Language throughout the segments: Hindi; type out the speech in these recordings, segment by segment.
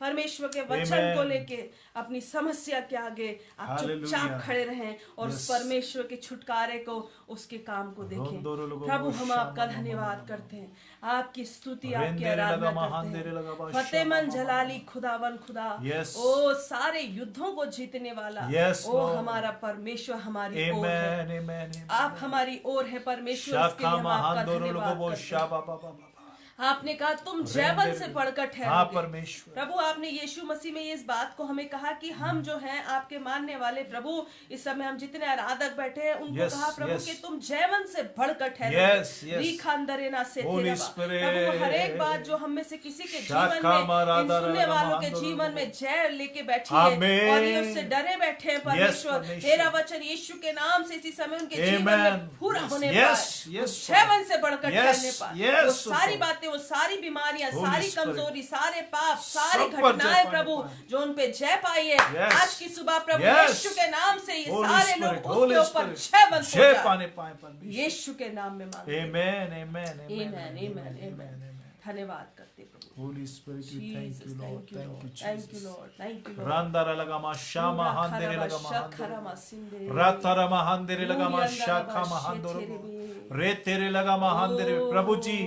परमेश्वर के वचन को लेके अपनी समस्या के आगे आप चुपचाप खड़े रहें और उस परमेश्वर के छुटकारे को, उसके काम को देखें। प्रभु हम आपका धन्यवाद करते हैं, आपकी स्तुति, आपकी आराधना करते हैं। फतेहमंद जलाली खुदावन खुदा, ओ सारे युद्धों को जीतने वाला, ओ हमारा परमेश्वर हमारी ओर है। आप हमारी ओर है परमेश्वर, इसके लिए हम आपका धन्यवाद करते हैं। आपने कहा तुम जयवंत से बढ़कर ठहरोगे। प्रभु आपने यीशु मसीह में इस बात को हमें कहा कि हम जो हैं आपके मानने वाले, प्रभु इस समय हम जितने आराधक बैठे हैं उनको कहा प्रभु कि तुम जयवंत से बढ़कर ठहरोगे। प्रभु हर एक बात जो हम में से किसी के जीवन में, इन सुनने वालों के जीवन में जय लेके बैठी है और ये उससे डरे बैठे हैं परमेश्वर, तेरा वचन यीशु के नाम से इसी समय उनके जीवन में पूरा होने पाए, जयवंत से बढ़कर ठहरने पाए। वो सारी बातें, वो सारी बीमारियां, सारी कमजोरी, सारे पाप, सारी घटनाएं प्रभु जो उन पे जय पाई है, आज की सुबह प्रभु यीशु के नाम से ये सारे लोग उसके ऊपर जय पाने पाए यीशु के नाम में मांगते हैं। आमेन, आमेन, आमेन, आमेन। धन्यवाद करते प्रभु। Holy Spirit, we thank you, Lord. Thank you, Jesus. Thank you, Lord. Thank you, Lord. Randara lagama shama handere lagama handere. Ratara mahandere lagama shakha mahandoro. Re tere lagama handere. प्रभु जी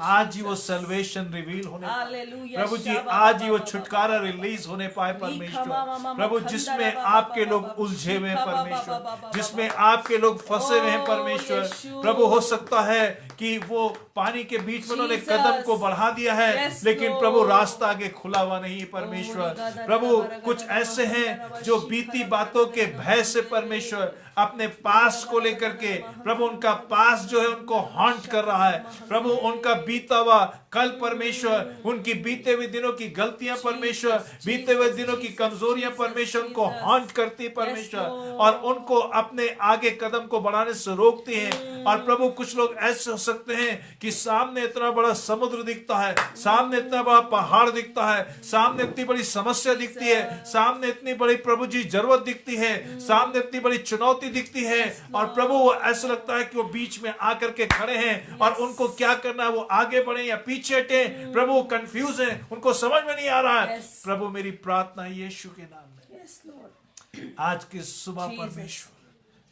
आज ही वो सल्वेशन रिवील होने पाए प्रभु जी, आज ही वो छुटकारा रिलीज होने पाए परमेश्वर। प्रभु जिसमें आपके लोग उलझे हुए हैं परमेश्वर, जिसमें आपके लोग फंसे हुए हैं परमेश्वर, प्रभु हो सकता है कि वो पानी के बीच में उन्होंने कदम को बढ़ा दिया है, लेकिन प्रभु रास्ता आगे खुला हुआ नहीं है परमेश्वर। प्रभु कुछ ऐसे हैं जो बीती बातों के भय से परमेश्वर अपने पास को लेकर के, प्रभु उनका पास जो है उनको हॉन्ट कर रहा है, प्रभु उनका बीता हुआ कल परमेश्वर, उनकी बीते हुए दिनों की गलतियां परमेश्वर, बीते हुए दिनों की कमजोरियां परमेश्वर उनको हॉन्ट करती है परमेश्वर, और उनको अपने आगे कदम को बढ़ाने से रोकती हैं। और प्रभु कुछ लोग ऐसे हो सकते हैं कि सामने इतना बड़ा समुद्र दिखता है, सामने इतना बड़ा पहाड़ दिखता है, सामने इतनी बड़ी समस्या दिखती है, सामने इतनी बड़ी प्रभु जी जरूरत दिखती है, सामने इतनी बड़ी चुनौती दिखती है, और प्रभु वो ऐसा लगता है कि वो बीच में आकर के खड़े हैं और उनको क्या करना है, वो आगे बढ़े या पीछे हटे। प्रभु कंफ्यूज है, उनको समझ में नहीं आ रहा है। प्रभु मेरी प्रार्थना है यीशु के नाम में आज की सुबह परमेश्वर,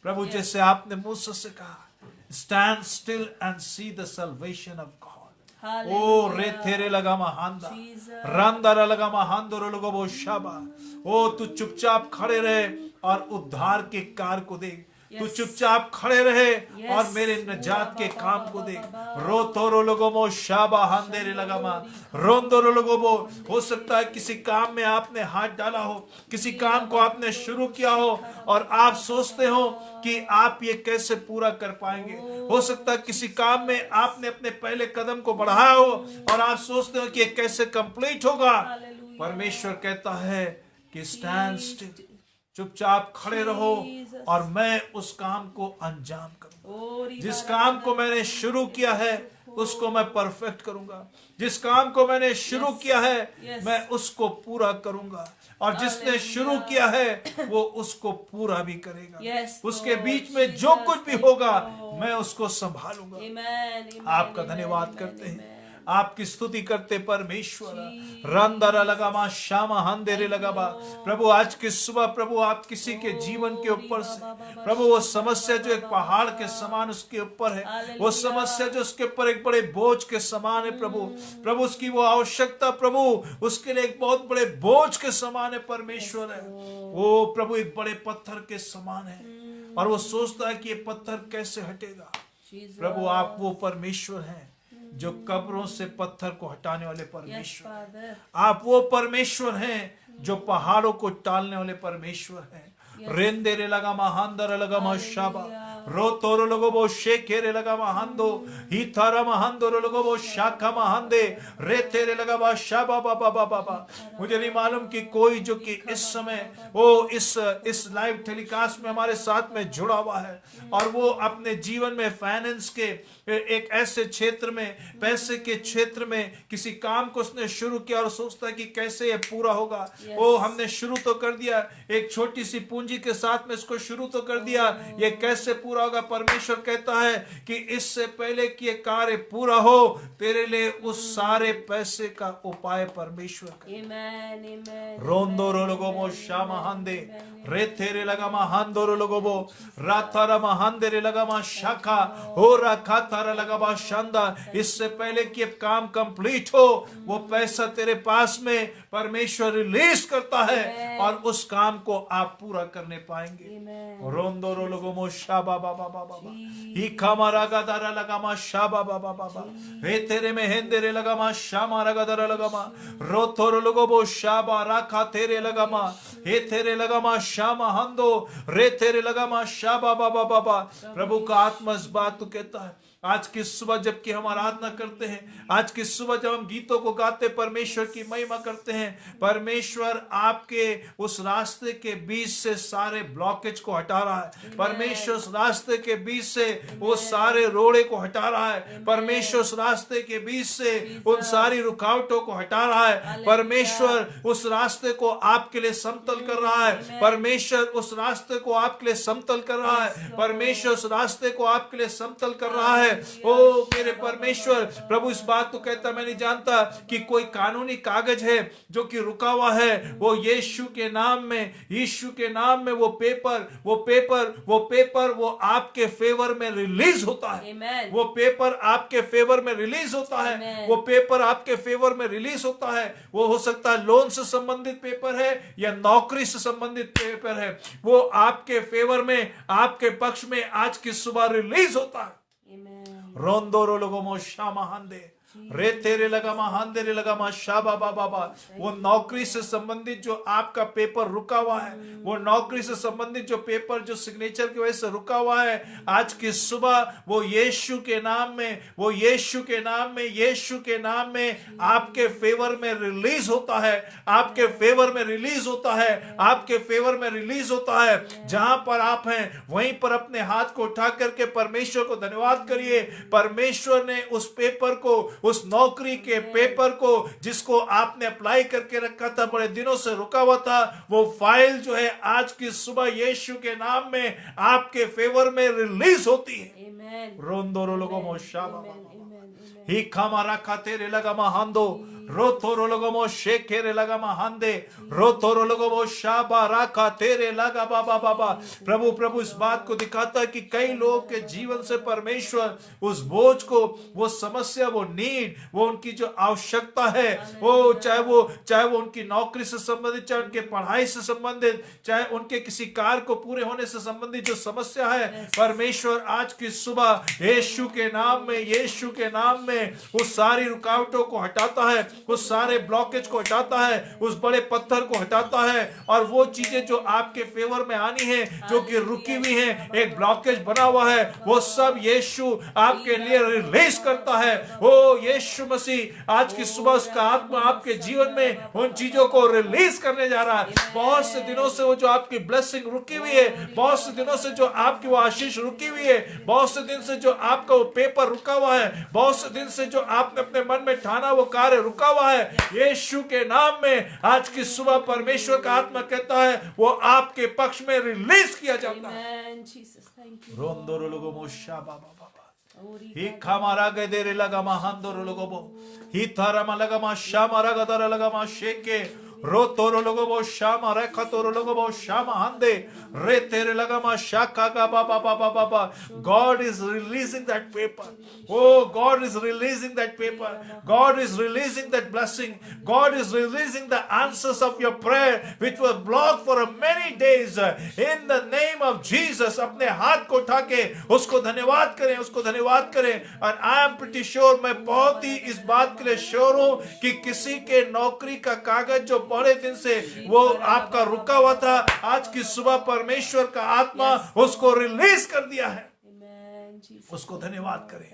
प्रभु जैसे आपने मूसा से कहा, stand still and see the salvation of God. ओ रे तेरे लगा महांदा रंदारा लगा महांदो लोगो वो शाबा, ओ तू चुपचाप खड़े रहे और उद्धार के कार्य को देख, तू चुपचाप खड़े रहे और मेरे नजात के काम को देख। रो तोरो लोगो मो शाबा हांदेरे लगा मा रोंदोरो लोगो मो। हो सकता है किसी काम में आपने हाथ डाला हो, किसी काम को आपने शुरू किया हो और आप सोचते हो कि आप ये कैसे पूरा कर पाएंगे। हो सकता है किसी काम में आपने अपने पहले कदम को बढ़ाया हो और आप सोचते हो कि ये कैसे कंप्लीट होगा। परमेश्वर कहता है कि स्टैंड स्टिल, चुपचाप खड़े रहो और मैं उस काम को अंजाम करूंगा। जिस काम को मैंने शुरू किया है उसको मैं परफेक्ट करूंगा, जिस काम को मैंने शुरू किया है मैं उसको पूरा करूंगा, और जिसने शुरू किया है वो उसको पूरा भी करेगा। उसके बीच में जो कुछ भी होगा मैं उसको संभालूंगा। आपका धन्यवाद करते हैं, आपकी स्तुति करते परमेश्वर। रंदरा लगामा श्यामा हंदेरे लगाबा। प्रभु आज की सुबह प्रभु आप किसी के जीवन के ऊपर से प्रभु वो समस्या जो एक पहाड़ के समान उसके ऊपर है, वो समस्या जो उसके ऊपर एक बड़े बोझ के समान है प्रभु, प्रभु उसकी वो आवश्यकता प्रभु उसके लिए एक बहुत बड़े बोझ के समान है परमेश्वर है। वो प्रभु एक बड़े पत्थर के समान है और वो सोचता है कि ये पत्थर कैसे हटेगा। प्रभु आप वो परमेश्वर हैं जो कब्रों से पत्थर को हटाने वाले परमेश्वर। आप वो परमेश्वर हैं जो पहाड़ों को टालने वाले परमेश्वर हैं। रेंदेरे लगा महांदर लगा मशाबा रो तोरो लोगो वो शेखेरे लगा महांदो ही थारा महांदो लोगो वो शाखा महांदे रे तेरे लगा बा शाबा बाबा बाबा। मुझे नहीं मालूम कि कोई जो कि इस समय वो इस लाइव टेलीकास्ट में हमारे साथ में जुड़ा हुआ है और वो अपने जीवन में फाइनेंस के एक ऐसे क्षेत्र में, पैसे के क्षेत्र में किसी काम को उसने शुरू किया और सोचता है कि कैसे ये पूरा होगा। वो हमने शुरू तो कर दिया, एक छोटी सी पूंजी के साथ में इसको शुरू तो कर दिया, ये कैसे पूरा होगा। परमेश्वर कहता है कि इससे पहले कि ये कार्य पूरा हो, तेरे लिए उस सारे पैसे का उपाय परमेश्वर करे। रोंदो रोलोगो मो शामा हंदे रे तेरे लगा मा हंदो रोलोगो बो रातारा मा हंदे रे लगा मा शाखा हो रखा तारा लगा मा शांदा। इससे पहले कि काम कंप्लीट हो, वो पैसा तेरे पास में परमेश्वर रिलीज करता है और उस काम को आप पूरा करने पाएंगे। रोंदो रोलोगो मो शाबा बाबा बाबा ही खामारा गदारा लगा मा शाबा बाबा बाबा हे तेरे में हेंदेरे लगा मा शामा रगदरा लगा मा रोथो रोलोगो बो शाबा राखा तेरे लगा मा हे तेरे लगा मा शामा हंदो रे तेरे लगा मा शाबा बाबा बाबा। प्रभु का आत्मा इस बात को कहता है, आज की सुबह जबकि हम आराधना करते हैं, आज की सुबह जब हम गीतों को गाते परमेश्वर की महिमा करते हैं, परमेश्वर आपके उस रास्ते के बीच से सारे ब्लॉकेज को हटा रहा है। परमेश्वर उस रास्ते के बीच से वो सारे रोड़े को हटा रहा है। परमेश्वर उस रास्ते के बीच से उन सारी रुकावटों को हटा रहा है। परमेश्वर उस रास्ते को आपके लिए समतल कर रहा है। परमेश्वर उस रास्ते को आपके लिए समतल कर रहा है। परमेश्वर उस रास्ते को आपके लिए समतल कर रहा है। ओ मेरे परमेश्वर, प्रभु इस बात को कहता, मैं नहीं जानता कि कोई कानूनी कागज है जो कि रुका हुआ है। वो यीशु के नाम में, यीशु के नाम में वो पेपर वो आपके फेवर में रिलीज होता है। वो पेपर आपके फेवर में रिलीज होता है। वो पेपर आपके फेवर में रिलीज होता है। वो हो सकता है लोन से संबंधित पेपर है या नौकरी से संबंधित पेपर है। वो आपके फेवर में, आपके पक्ष में आज की सुबह रिलीज होता है। रोंदो रोलोगो मो शामा हंदे रे तेरे लगा मा हंदे रे लगा मा शाबा बाबा बा। वो नौकरी से संबंधित जो आपका पेपर रुका हुआ है, वो नौकरी से संबंधित जो पेपर जो सिग्नेचर की वजह से रुका हुआ है, आज की सुबह वो यीशु के नाम में, वो यीशु के नाम में, यीशु के नाम में आपके फेवर में रिलीज होता है। आपके फेवर में रिलीज होता है। आपके फेवर में रिलीज होता है। जहां पर आप हैं वहीं पर अपने हाथ को उठा करके परमेश्वर को धन्यवाद करिए। परमेश्वर ने उस पेपर को, उस नौकरी के पेपर को जिसको आपने अप्लाई करके रखा था, बड़े दिनों से रुका हुआ था, वो फाइल जो है आज की सुबह यीशु के नाम में आपके फेवर में रिलीज होती है। रोंदो रोलोगो मो शाबा ही खामारा खातेरे लगा महांदो रोथोरो लगमो शेखेरे लगा महांदे रोथोरो लगमो शाबा राखा तेरे लगा बाबा बाबा। प्रभु इस बात को दिखाता है कि कई लोगों के जीवन से परमेश्वर उस बोझ को, वो समस्या, वो नीड, वो उनकी जो आवश्यकता है, वो चाहे वो उनकी नौकरी से संबंधित, चाहे उनके पढ़ाई से संबंधित, चाहे उनके किसी कार्य को पूरे होने से संबंधित जो समस्या है, परमेश्वर आज की सुबह यीशु के नाम में, यीशु के नाम में उस सारी रुकावटों को हटाता है, उस सारे ब्लॉकेज को हटाता है, उस बड़े पत्थर को हटाता है, और वो चीजें जो आपके फेवर में आनी है, जो कि रुकी हुई है, एक ब्लॉकेज बना हुआ है, वो सब यीशु आपके लिए रिलीज करता है। ओ यीशु मसीह आज की सुबह उसका आत्मा आपके जीवन में उन चीजों को रिलीज करने जा रहा है। बहुत से दिनों से वो जो आपकी ब्लेसिंग रुकी हुई है, बहुत से दिनों से जो आपकी वो आशीष रुकी हुई है, बहुत से दिन से जो आपका वो पेपर रुका हुआ है, बहुत से दिन से जो आपने अपने मन में ठाना वो कार्य रुका हुआ है, यीशु के नाम में आज की सुबह परमेश्वर का आत्मा कहता है वो आपके पक्ष में रिलीज किया जाता है। रोंदोरो लोगो मोशा बाबा ही खामारा गए देरे लगा महांदोरो लोगो बो ही थारा मा लगा मा शामा रगा दरा लगा मा शेके रो तोरो लोगो बो शामा रे खतोरो लोगो बो शामा हंदे रे तेरे लगा मा शाका का बाबा बाबा बाबा। God is releasing that paper. Oh, God is releasing that paper. God is releasing that blessing. God is releasing the answers of your prayer which were blocked for many days. In the name of Jesus, अपने हाथ को उठा के उसको धन्यवाद करें, उसको धन्यवाद करें। और I am pretty sure, मैं बहुत ही इस बात के लिए श्योर हूँ कि किसी के नौकरी का कागज जो बड़े दिन से वो आपका रुका हुआ था, आज की सुबह परमेश्वर का आत्मा उसको रिलीज कर दिया है। उसको धन्यवाद करें,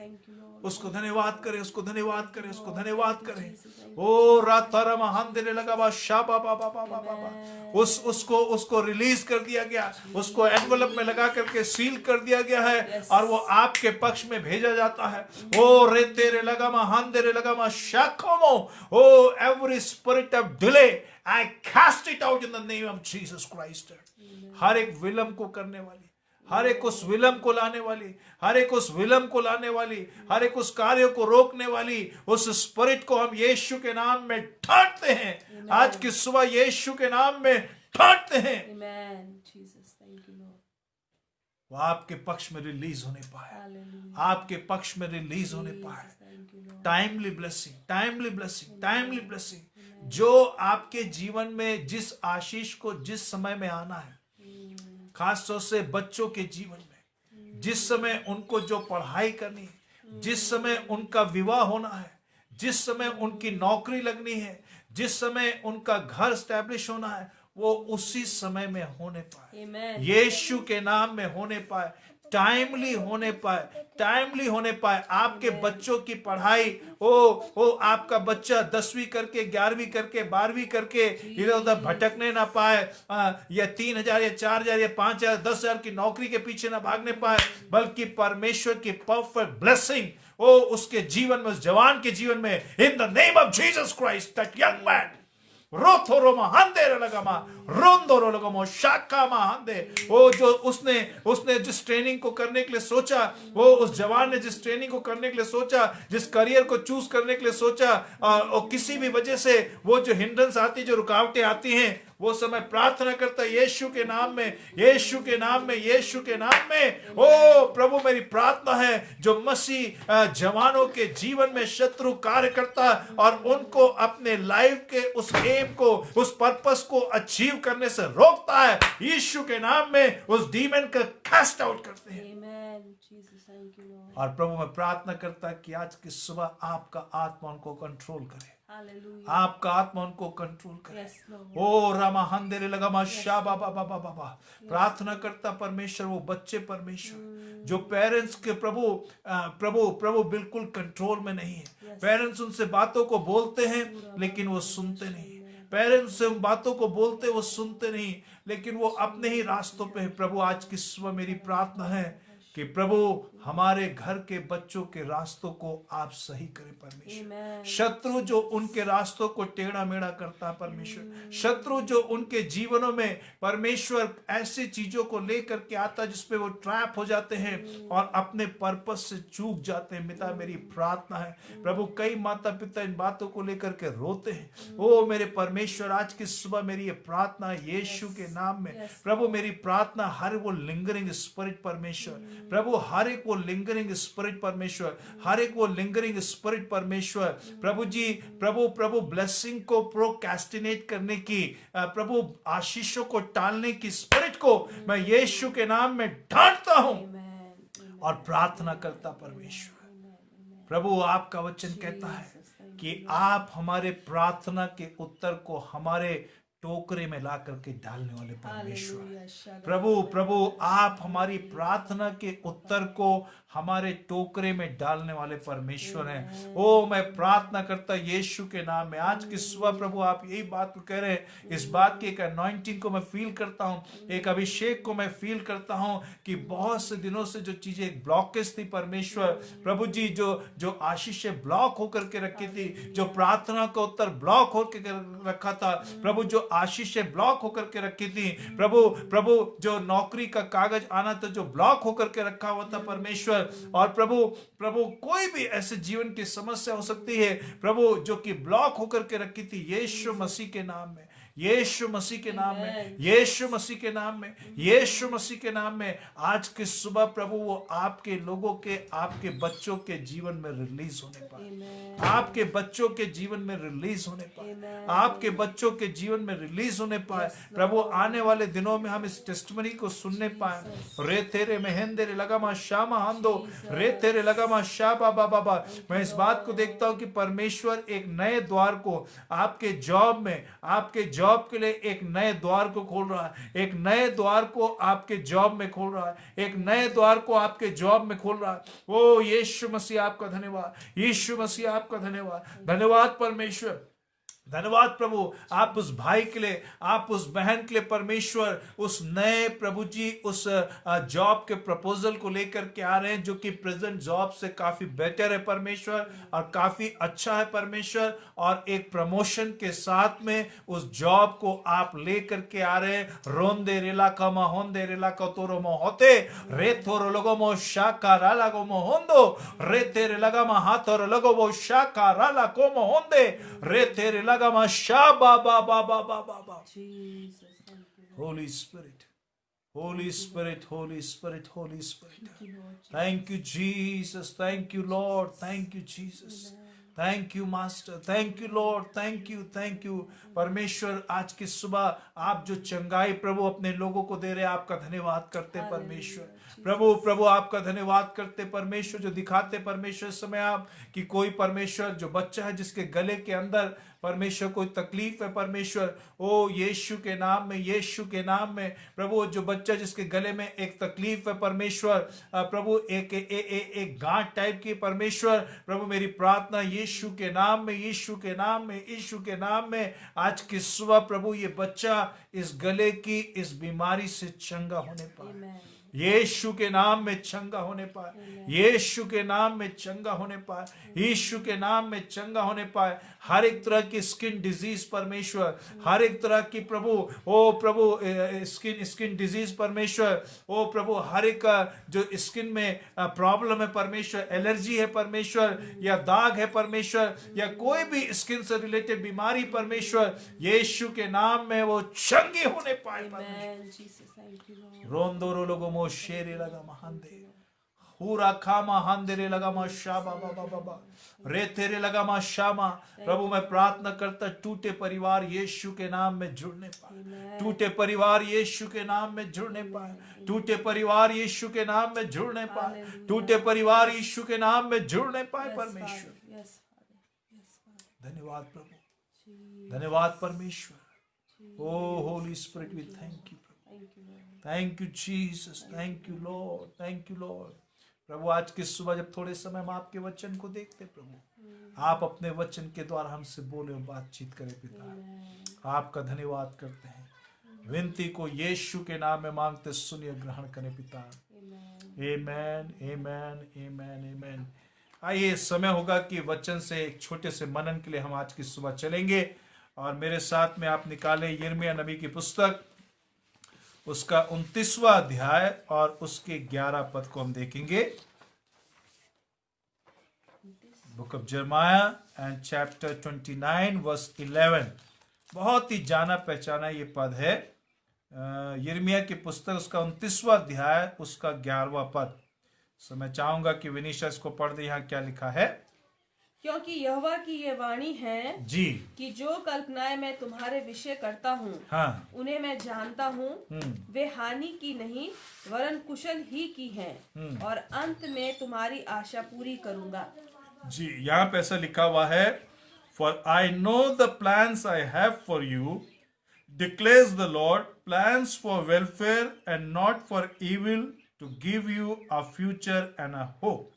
उसको धन्यवाद करें, उसको धन्यवाद करें, उसको धन्यवाद करें। ओ रातारा महान देने लगा बा शाबा बाबा बाबा बाबा। उसको रिलीज कर दिया गया, उसको एनवेलप में लगा करके सील कर दिया गया है और वो आपके पक्ष में भेजा जाता है। ओ रे तेरे लगा महान देने लगा मा शाखोमो। Oh every spirit of delay I cast it out in the name of Jesus Christ. हर एक विलंब को करने वाली, हर एक उस विलंब को लाने वाली, हर एक उस विलंब को लाने वाली, हर एक उस कार्यों को रोकने वाली उस स्पिरिट को हम यीशु के नाम में ढांटते हैं। आज की सुबह यीशु के नाम में ढांटते हैं। वो आपके पक्ष में रिलीज होने पाए, आपके पक्ष में रिलीज होने पाए। Timely blessing, timely blessing, timely blessing, जो आपके जीवन में जिस आशीष को जिस समय में आना है, खास तौर से बच्चों के जीवन में, जिस समय उनको जो पढ़ाई करनी है, जिस समय उनका विवाह होना है, जिस समय उनकी नौकरी लगनी है, जिस समय उनका घर स्टैब्लिश होना है, वो उसी समय में होने पाए, यीशु के नाम में होने पाए, टाइमली होने पाए, टाइमली होने पाए। आपके बच्चों की पढ़ाई, ओ आपका बच्चा 10वीं करके 11वीं करके 12वीं करके इधर उधर भटकने ना पाए, या 3,000 या 4,000 या 5,000 10,000 की नौकरी के पीछे ना भागने पाए, बल्कि परमेश्वर की परफेक्ट ब्लेसिंग उसके जीवन में, उस जवान के जीवन में, in the name of Jesus Christ, that young man वो जो उसने जिस ट्रेनिंग को करने के लिए सोचा, वो उस जवान ने जिस ट्रेनिंग को करने के लिए सोचा, जिस करियर को चूज करने के लिए सोचा, और किसी भी वजह से वो जो हिंड्रेंस आती, जो रुकावटें आती हैं, वो समय प्रार्थना करता है यीशु के नाम में, यीशु के नाम में, यीशु के नाम में। ओ प्रभु, मेरी प्रार्थना है जो मसीह जवानों के जीवन में शत्रु कार्य करता और उनको अपने लाइफ के उस एम को, उस पर्पस को अचीव करने से रोकता है, यीशु के नाम में उस डीमन का कास्ट आउट करते हैं। और प्रभु मैं प्रार्थना करता है कि आज की सुबह आपका आत्मा उनको कंट्रोल करे, आपका आत्मा उनको कंट्रोल करे। ओ रामा हंदेरे लगा माशा बाबा बाबा बाबा, प्रार्थना करता परमेश्वर, वो बच्चे परमेश्वर जो पेरेंट्स के प्रभु बिल्कुल कंट्रोल में नहीं है। पेरेंट्स उनसे बातों को बोलते हैं लेकिन वो सुनते नहीं, पेरेंट्स से उन बातों को बोलते वो सुनते नहीं, लेकिन वो अपने ही रास्तों पे है। प्रभु आज की सुबह मेरी प्रार्थना है कि प्रभु हमारे घर के बच्चों के रास्तों को आप सही करें परमेश्वर। शत्रु जो उनके रास्तों को टेढ़ा मेढ़ा करता है परमेश्वर, शत्रु जो उनके जीवनों में परमेश्वर ऐसी चीजों को लेकर के आता है जिसपे वो ट्रैप हो जाते हैं और अपने पर्पस से चूक जाते हैं। पिता मेरी प्रार्थना है प्रभु, कई माता पिता इन बातों को लेकर के रोते हैं। ओ मेरे परमेश्वर, आज की सुबह मेरी ये प्रार्थना है यीशु के नाम में। प्रभु मेरी प्रार्थना, हर वो लिंगरिंग स्पिरिट परमेश्वर, प्रभु हर एक वो लिंगरिंग स्पिरिट परमेश्वर, हर एक वो लिंगरिंग स्पिरिट परमेश्वर, प्रभु जी, प्रभु ब्लेसिंग को प्रोक्रेस्टिनेट करने की, प्रभु आशीषों को टालने की स्पिरिट को मैं यीशु के नाम में ढांटता हूं और प्रार्थना करता परमेश्वर। प्रभु आपका वचन कहता है कि आप हमारे प्रार्थना के उत्तर को हमारे टोकरे में ला करके डालने वाले परमेश्वर। प्रभु आप हमारी प्रार्थना के उत्तर को हमारे टोकरे में डालने वाले परमेश्वर हैं। ओ मैं प्रार्थना करता यीशु के नाम में, आज की सुबह प्रभु आप यही बात को कह रहे हैं। इस बात की एक अनॉइंटिंग को मैं फील करता हूँ, एक अभिषेक को मैं फील करता हूँ कि बहुत से दिनों से जो चीजें ब्लॉकेज थी परमेश्वर, प्रभु जी जो आशीषें ब्लॉक होकर के रखी थी, जो प्रार्थना का उत्तर ब्लॉक होकर रखा था, प्रभु जो आशीषें ब्लॉक होकर के रखी थी, प्रभु जो नौकरी का कागज आना था जो ब्लॉक होकर के रखा हुआ था परमेश्वर, और प्रभु कोई भी ऐसे जीवन की समस्या हो सकती है प्रभु जो कि ब्लॉक होकर के रखी थी, यीशु मसीह के नाम में, यीशु मसीह के नाम में, यीशु मसीह के नाम में, यीशु मसीह के नाम में आज की सुबह प्रभु वो आपके लोगों के, आपके बच्चों के जीवन में रिलीज होने पाए, आपके बच्चों के जीवन में रिलीज होने पाए, आपके बच्चों के जीवन में रिलीज होने पाए। प्रभु आने वाले दिनों में हम इस टेस्टिमनी को सुनने पाए। रे तेरे महेंद्र लगामा श्यामा हंदो, रे तेरे लगामा शाबा बाबा। मैं इस बात को देखता हूं कि परमेश्वर एक नए द्वार को आपके जॉब में, आपके जॉब के लिए एक नए द्वार को खोल रहा है, एक नए द्वार को आपके जॉब में खोल रहा है, एक नए द्वार को आपके जॉब में खोल रहा है। ओ यीशु मसीह आपका धन्यवाद, यीशु मसीह आपका धन्यवाद, धन्यवाद परमेश्वर, धन्यवाद प्रभु, आप उस भाई के लिए, आप उस बहन के लिए परमेश्वर उस नए प्रभु जी उस जॉब के प्रपोजल को लेकर के आ रहे हैं, जो कि प्रेजेंट जॉब से काफी बेटर है परमेश्वर, और काफी अच्छा है परमेश्वर, और एक प्रमोशन के साथ में उस जॉब को आप लेकर के आ रहे हैं। रोंदे रेला का होंदे रेला का तोरो होते रे थोरो लोगो मो शाका राला को होंदो रे तेरे लगा मा हाथोर लगो वो शाका राला को होंदे रे तेरे लगा मा शा बा बा बा बा बा बा बा। Holy Spirit, Holy Spirit, Holy Spirit, Holy Spirit. Thank you, Jesus. Thank you, Lord. Thank you, Jesus. Thank you, Master. Thank you, Lord. Thank you, thank you. परमेश्वर आज की सुबह आप जो चंगाई प्रभु अपने लोगों को दे रहे हैं, आपका धन्यवाद करते परमेश्वर। प्रभु प्रभु आपका धन्यवाद करते परमेश्वर, जो दिखाते परमेश्वर समय आप कि कोई परमेश्वर जो बच्चा है जिसके गले के अंदर परमेश्वर कोई तकलीफ है परमेश्वर, ओ यीशु के नाम में, यीशु के नाम में प्रभु, जो बच्चा जिसके गले में एक तकलीफ है परमेश्वर, प्रभु एक गांठ टाइप की परमेश्वर, प्रभु मेरी प्रार्थना यीशु के नाम में, यीशु के नाम में, यीशु के नाम में आज की सुबह प्रभु ये बच्चा इस गले की इस बीमारी से चंगा होने पाए, यीशु के नाम में चंगा होने पाए, यीशु के नाम में चंगा होने पाए, यीशु के नाम में चंगा होने पाए। हर एक तरह की स्किन डिजीज परमेश्वर, हर एक तरह की प्रभु, ओ प्रभु स्किन डिजीज परमेश्वर, ओ प्रभु हर एक जो स्किन में प्रॉब्लम है परमेश्वर, एलर्जी है परमेश्वर, या दाग है परमेश्वर, या कोई भी स्किन से रिलेटेड बीमारी परमेश्वर, यीशु के नाम में वो चंगी होने पाए परमेश्वर। रोंदोरो लोगो मो शेरे लगा महांदे पूरा खामा हांदेरे लगा मा शाबा बाबा बाबा रे तेरे लगा मा शामा। प्रभु मैं प्रार्थना करता टूटे परिवार यीशु के नाम में जुड़ने पाए, टूटे परिवार यीशु के नाम में जुड़ने पाए, टूटे परिवार यीशु के नाम में जुड़ने पाए, टूटे परिवार यीशु के नाम में जुड़ने पाए परमेश्वर। धन्यवाद प्रभु, धन्यवाद परमेश्वर। Oh Holy Spirit we thank you, thank you Jesus, thank you Lord, thank you Lord. प्रभु आज की सुबह जब थोड़े समय हम आपके वचन को देखते प्रभु, आप अपने वचन के द्वारा हमसे बोले और बातचीत करें पिता, आपका धन्यवाद करते हैं। विनती को यीशु के नाम में मांगते सुनिए, ग्रहण करें पिता। आमेन, आमेन, आमेन, आमेन। आइए समय होगा कि वचन से एक छोटे से मनन के लिए हम आज की सुबह चलेंगे, और मेरे साथ में आप निकाले यिर्मयाह नबी की पुस्तक, उसका 29वां अध्याय और उसके 11 पद को हम देखेंगे। बुक ऑफ यिर्मयाह एंड चैप्टर 29 वर्स 11। बहुत ही जाना पहचाना ये पद है, यिर्मयाह की पुस्तक उसका 29वां अध्याय उसका 11वां पद। सो मैं चाहूंगा कि विनीशा इसको पढ़ दे। यहाँ क्या लिखा है? क्योंकि यहोवा की ये वाणी है जी कि जो कल्पनाएं मैं तुम्हारे विषय करता हूँ, हाँ, उन्हें मैं जानता हूँ, वे हानि की नहीं वरन कुशल ही की हैं, और अंत में तुम्हारी आशा पूरी करूंगा। जी यहाँ पे ऐसा लिखा हुआ है, for I know the plans I have for you declares the Lord, plans for welfare and not for evil, to give you a future and a hope.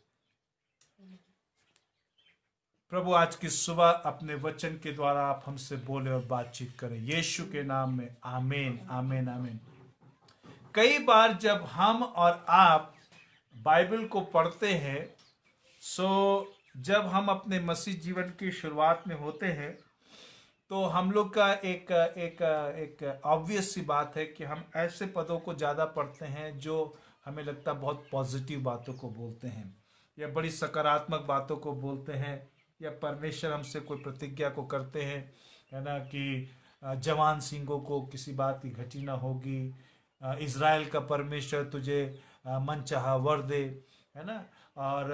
प्रभु आज की सुबह अपने वचन के द्वारा आप हमसे बोले और बातचीत करें यीशु के नाम में। आमीन, आमीन, आमीन। कई बार जब हम और आप बाइबल को पढ़ते हैं, जब हम अपने मसीह जीवन की शुरुआत में होते हैं, तो हम लोग का एक ऑब्वियस सी बात है कि हम ऐसे पदों को ज़्यादा पढ़ते हैं जो हमें लगता है बहुत पॉजिटिव बातों को बोलते हैं, या बड़ी सकारात्मक बातों को बोलते हैं, या परमेश्वर हमसे कोई प्रतिज्ञा को करते हैं, है ना, कि जवान सिंहों को किसी बात की घटी ना होगी, इज़राइल का परमेश्वर तुझे मनचाहा वर दे, है ना। और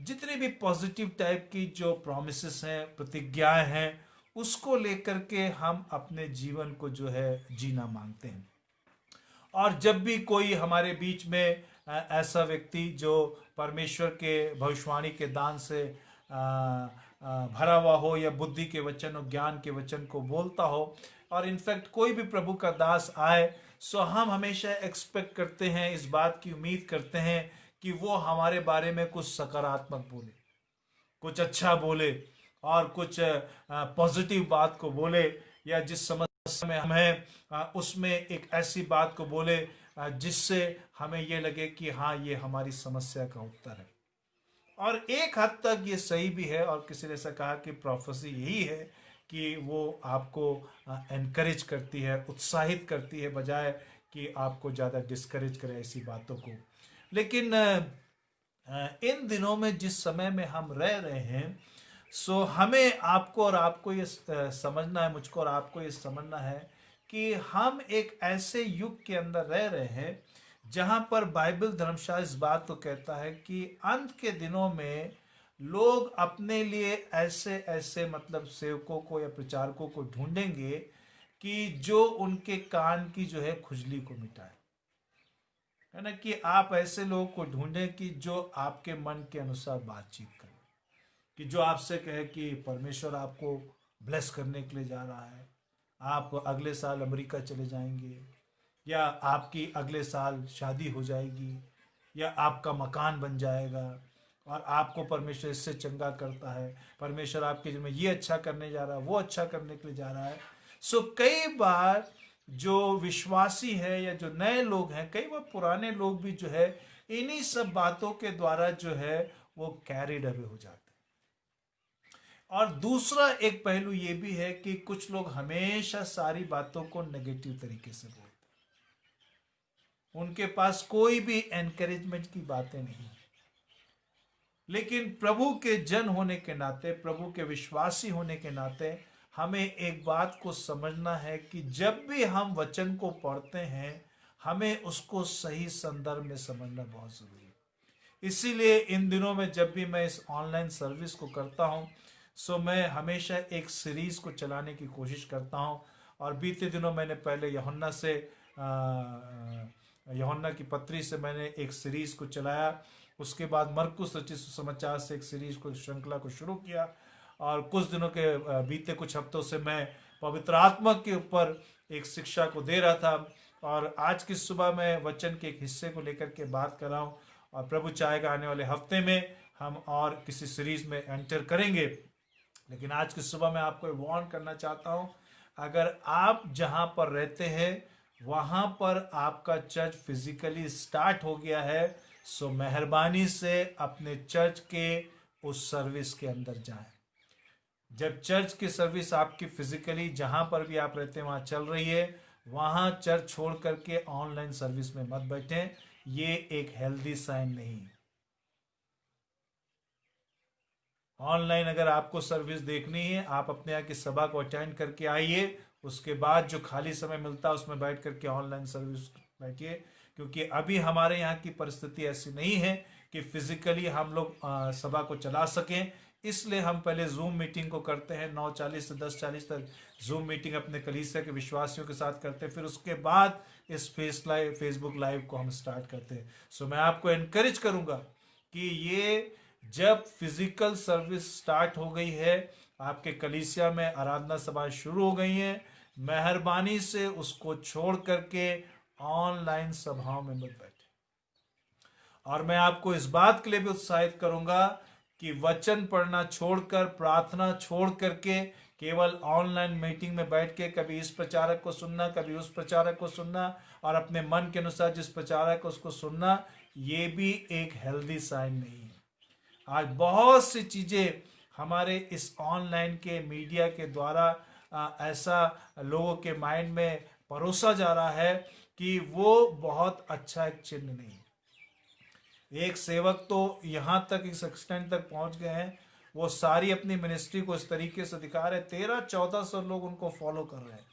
जितने भी पॉजिटिव टाइप की जो प्रॉमिसेस हैं, प्रतिज्ञाएं हैं, उसको लेकर के हम अपने जीवन को जो है जीना मांगते हैं। और जब भी कोई हमारे बीच में ऐसा व्यक्ति जो परमेश्वर के भविष्यवाणी के दान से भरा हुआ हो, या बुद्धि के वचन और ज्ञान के वचन को बोलता हो, और इनफैक्ट कोई भी प्रभु का दास आए, सो हम हमेशा एक्सपेक्ट करते हैं, इस बात की उम्मीद करते हैं कि वो हमारे बारे में कुछ सकारात्मक बोले, कुछ अच्छा बोले, और कुछ पॉजिटिव बात को बोले, या जिस समस्या में हम हैं उसमें एक ऐसी बात को बोले जिससे हमें ये लगे कि हाँ, ये हमारी समस्या का उत्तर है। और एक हद तक ये सही भी है, और किसी ने ऐसा कहा कि प्रोफेसी यही है कि वो आपको एनकरेज करती है, उत्साहित करती है, बजाय कि आपको ज़्यादा डिस्करेज करे ऐसी बातों को। लेकिन इन दिनों में जिस समय में हम रह रहे हैं, सो हमें आपको और आपको ये समझना है, मुझको और आपको ये समझना है कि हम एक ऐसे युग के अंदर रह रहे हैं जहां पर बाइबल धर्मशास्त्र इस बात को कहता है कि अंत के दिनों में लोग अपने लिए ऐसे ऐसे मतलब सेवकों को या प्रचारकों को ढूंढेंगे कि जो उनके कान की जो है खुजली को मिटाए, है ना, कि आप ऐसे लोगों को ढूंढें कि जो आपके मन के अनुसार बातचीत करें, कि जो आपसे कहे कि परमेश्वर आपको ब्लेस करने के लिए जा रहा है, आप अगले साल अमेरिका चले जाएंगे, या आपकी अगले साल शादी हो जाएगी, या आपका मकान बन जाएगा, और आपको परमेश्वर इससे चंगा करता है, परमेश्वर आपके जीवन में ये अच्छा करने जा रहा है, वो अच्छा करने के लिए जा रहा है। सो कई बार जो विश्वासी है या जो नए लोग हैं, कई बार पुराने लोग भी जो है इन्हीं सब बातों के द्वारा जो है वो कैरिड अवे हो जाते हैं। और दूसरा एक पहलू ये भी है कि कुछ लोग हमेशा सारी बातों को नेगेटिव तरीके से बोलते हैं, उनके पास कोई भी एनकरेजमेंट की बातें नहीं। लेकिन प्रभु के जन होने के नाते, प्रभु के विश्वासी होने के नाते हमें एक बात को समझना है कि जब भी हम वचन को पढ़ते हैं, हमें उसको सही संदर्भ में समझना बहुत जरूरी है। इसीलिए इन दिनों में जब भी मैं इस ऑनलाइन सर्विस को करता हूं, सो मैं हमेशा एक सीरीज को चलाने की कोशिश करता हूं। और बीते दिनों मैंने पहले यूहन्ना की पत्री से मैंने एक सीरीज को चलाया, उसके बाद मरकुस रचित सुसमाचार से एक सीरीज को, श्रृंखला को शुरू किया, और कुछ दिनों के बीते कुछ हफ्तों से मैं पवित्र आत्मा के ऊपर एक शिक्षा को दे रहा था। और आज की सुबह मैं वचन के एक हिस्से को लेकर के बात कर रहा हूँ, और प्रभु चाहेगा आने वाले हफ्ते में हम और किसी सीरीज में एंटर करेंगे। लेकिन आज की सुबह मैं आपको वार्न करना चाहता हूँ, अगर आप जहाँ पर रहते हैं वहाँ पर आपका चर्च फिजिकली स्टार्ट हो गया है, सो मेहरबानी से अपने चर्च के उस सर्विस के अंदर जाएं। जब चर्च की सर्विस आपकी फिजिकली जहाँ पर भी आप रहते हैं वहाँ चल रही है, वहाँ चर्च छोड़ करके ऑनलाइन सर्विस में मत बैठें, ये एक हेल्दी साइन नहीं। ऑनलाइन अगर आपको सर्विस देखनी है, आप अपने यहाँ की सभा को अटेंड करके आइए, उसके बाद जो खाली समय मिलता है उसमें बैठ करके ऑनलाइन सर्विस बैठिए। क्योंकि अभी हमारे यहाँ की परिस्थिति ऐसी नहीं है कि फिजिकली हम लोग सभा को चला सकें, इसलिए हम पहले जूम मीटिंग को करते हैं, 9:40 से 10:40 तक जूम मीटिंग अपने कलीसिया के विश्वासियों के साथ करते हैं, फिर उसके बाद इस फेसबुक लाइव को हम स्टार्ट करते हैं। सो मैं आपको एनकरेज करूंगा कि ये जब फिजिकल सर्विस स्टार्ट हो गई है, आपके कलीसिया में आराधना सभा शुरू हो गई है, मेहरबानी से उसको छोड़ करके ऑनलाइन सभाओं में मत बैठे। और मैं आपको इस बात के लिए भी उत्साहित करूंगा कि वचन पढ़ना छोड़कर, प्रार्थना छोड़ करके केवल ऑनलाइन मीटिंग में बैठ के कभी इस प्रचारक को सुनना, कभी उस प्रचारक को सुनना, और अपने मन के अनुसार जिस प्रचारक को उसको सुनना, ये भी एक हेल्दी साइन नहीं है। आज बहुत सी चीजें हमारे इस ऑनलाइन के मीडिया के द्वारा ऐसा लोगों के माइंड में परोसा जा रहा है कि वो बहुत अच्छा एक चिन्ह नहीं। एक सेवक तो यहाँ तक इस एक्सटेंट तक पहुंच गए हैं, वो सारी अपनी मिनिस्ट्री को इस तरीके से दिखा रहे, 1300-1400 लोग उनको फॉलो कर रहे हैं,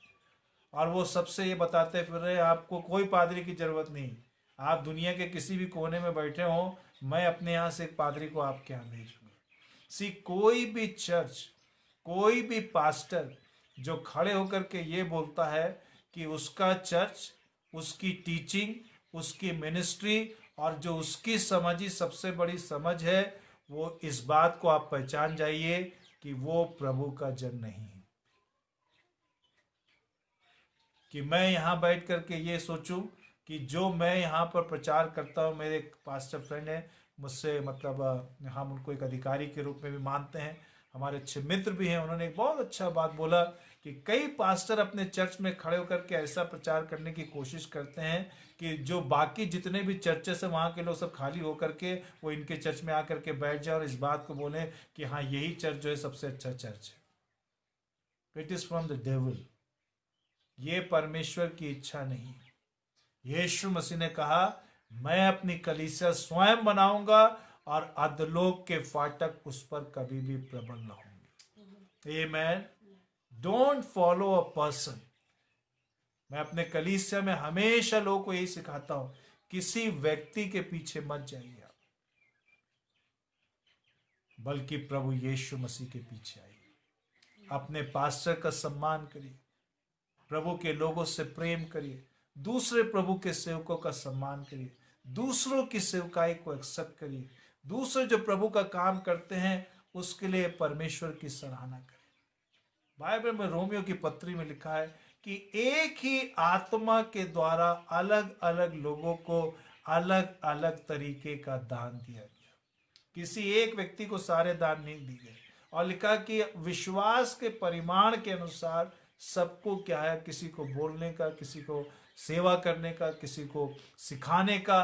और वो सबसे ये बताते फिर रहे आपको कोई पादरी की जरूरत नहीं, आप दुनिया के किसी भी कोने में बैठे हो, मैं अपने यहाँ से एक पादरी को आपके यहाँ भेजूंगा। कोई भी चर्च, कोई भी पास्टर जो खड़े होकर के ये बोलता है कि उसका चर्च, उसकी टीचिंग, उसकी मिनिस्ट्री और जो उसकी समझी सबसे बड़ी समझ है, वो इस बात को आप पहचान जाइए कि वो प्रभु का जन नहीं है। कि मैं यहाँ बैठ करके ये सोचूं कि जो मैं यहाँ पर प्रचार करता हूँ, मेरे पास्टर फ्रेंड है, मुझसे मतलब हम उनको एक अधिकारी के रूप में भी मानते हैं, हमारे अच्छे मित्र भी हैं, उन्होंने एक बहुत अच्छा बात बोला कि कई पास्टर अपने चर्च में खड़े होकर के ऐसा प्रचार करने की कोशिश करते हैं कि जो बाकी जितने भी चर्चेस हैं वहाँ के लोग सब खाली होकर के वो इनके चर्च में आकर के बैठ जाए और इस बात को बोले कि हाँ यही चर्च जो है सबसे अच्छा चर्च है। It is from the devil. ये परमेश्वर की इच्छा नहीं है। यीशु मसीह ने कहा मैं अपनी कलीसिया स्वयं बनाऊंगा और अधोलोक के फाटक उस पर कभी भी प्रबल न होंगे। Amen. Don't follow a person. मैं अपने कलीसिया में हमेशा लोगों को यही सिखाता हूं, किसी व्यक्ति के पीछे मत जाइए आप, बल्कि प्रभु यीशु मसीह के पीछे आइए। अपने पास्टर का सम्मान करिए, प्रभु के लोगों से प्रेम करिए, दूसरे प्रभु के सेवकों का सम्मान करिए, दूसरों की सेवकाई को एक्सेप्ट करिए, दूसरे जो प्रभु का काम करते हैं उसके लिए परमेश्वर की सराहना करिए। बाइबल में रोमियो की पत्री में लिखा है कि एक ही आत्मा के द्वारा अलग अलग लोगों को अलग अलग तरीके का दान दिया गया। किसी एक व्यक्ति को सारे दान नहीं दिए गए। और लिखा कि विश्वास के परिमाण के अनुसार सबको क्या है, किसी को बोलने का, किसी को सेवा करने का, किसी को सिखाने का,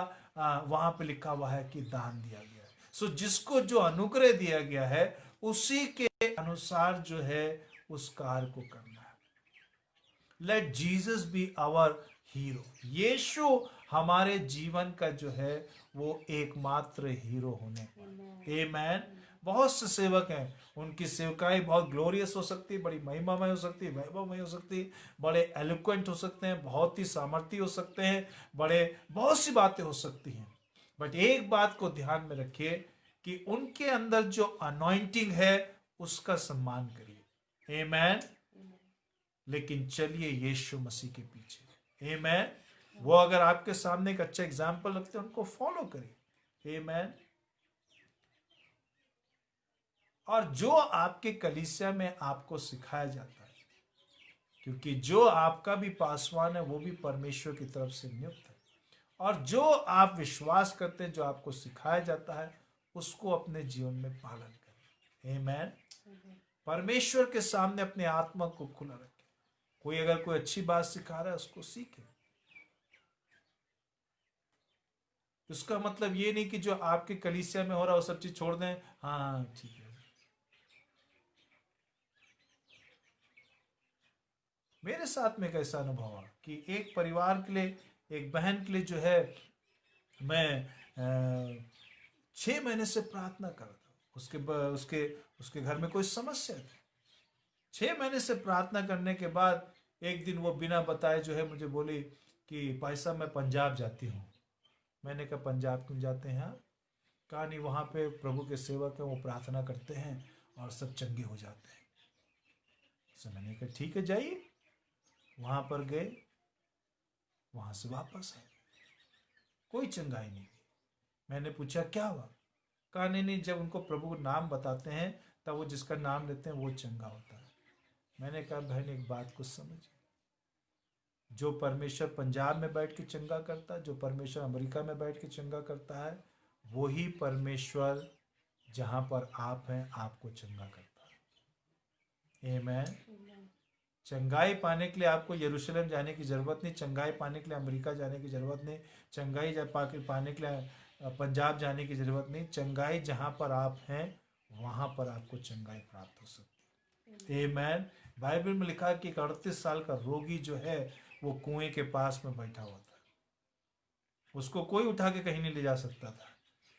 वहां पे लिखा हुआ है कि दान दिया गया है। सो जिसको जो अनुग्रह दिया गया है उसी के अनुसार जो है उस कार्य को करना है। Let Jesus be our hero. यीशु हमारे जीवन का जो है वो एकमात्र हीरो होने वाला। आमेन। बहुत से सेवक हैं, उनकी सेवकाई बहुत ग्लोरियस हो सकती है, बड़ी महिमामय हो सकती है, वैभवमय हो सकती है, बड़े एलोक्वेंट हो सकते हैं, बहुत ही सामर्थी हो सकते हैं, बहुत सी बातें हो सकती हैं। बट एक बात को ध्यान में रखिए कि उनके अंदर जो अनॉइंटिंग है उसका सम्मान करिए। आमेन। लेकिन चलिए यीशु मसीह के पीछे। आमेन। वो अगर आपके सामने एक अच्छा एग्जाम्पल रखते हैं उनको फॉलो करिए। आमेन। और जो आपके कलीसिया में आपको सिखाया जाता है, क्योंकि जो आपका भी पासवान है वो भी परमेश्वर की तरफ से नियुक्त है, और जो आप विश्वास करते हैं, जो आपको सिखाया जाता है उसको अपने जीवन में पालन करें। आमेन। परमेश्वर के सामने अपने आत्मा को खुला रखें। कोई अगर कोई अच्छी बात सिखा रहा है उसको सीखें। उसका मतलब ये नहीं कि जो आपके कलीसिया में हो रहा है वो सब चीज छोड़ दें। हाँ ठीक है। मेरे साथ में एक ऐसा अनुभव हुआ कि एक परिवार के लिए, एक बहन के लिए जो है मैं 6 महीने से प्रार्थना कर रहा था। उसके घर में कोई समस्या थी। 6 महीने से प्रार्थना करने के बाद एक दिन वो बिना बताए जो है मुझे बोली कि भाई साहब मैं पंजाब जाती हूँ। मैंने कहा पंजाब क्यों जाते हैं आप? कहा नहीं, वहाँ पे प्रभु के सेवक हैं, वो प्रार्थना करते हैं और सब चंगे हो जाते हैं। तो मैंने कहा ठीक है जाइए। वहाँ पर गए, वहाँ से वापस आए, कोई चंगाई नहीं हुई। मैंने पूछा क्या हुआ? कहा नहीं, जब उनको प्रभु नाम बताते हैं तब वो जिसका नाम लेते हैं वो चंगा होता है। मैंने कहा बहन एक बात को समझिए, जो परमेश्वर पंजाब में बैठ के चंगा करता है, जो परमेश्वर अमेरिका में बैठ के चंगा करता है, वही परमेश्वर जहाँ पर आप हैं आपको चंगा करता है। आमेन। चंगाई पाने के लिए आपको यरूशलेम जाने की जरूरत नहीं, चंगाई पाने के लिए अमेरिका जाने की जरूरत नहीं, चंगाई पाने के लिए पंजाब जाने की जरूरत नहीं। चंगाई जहाँ पर आप हैं वहाँ पर आपको चंगाई प्राप्त हो सकती है। आमेन। बाइबल में लिखा है कि 38 साल का रोगी जो है वो कुएं के पास में बैठा हुआ था, उसको कोई उठा के कहीं नहीं ले जा सकता था।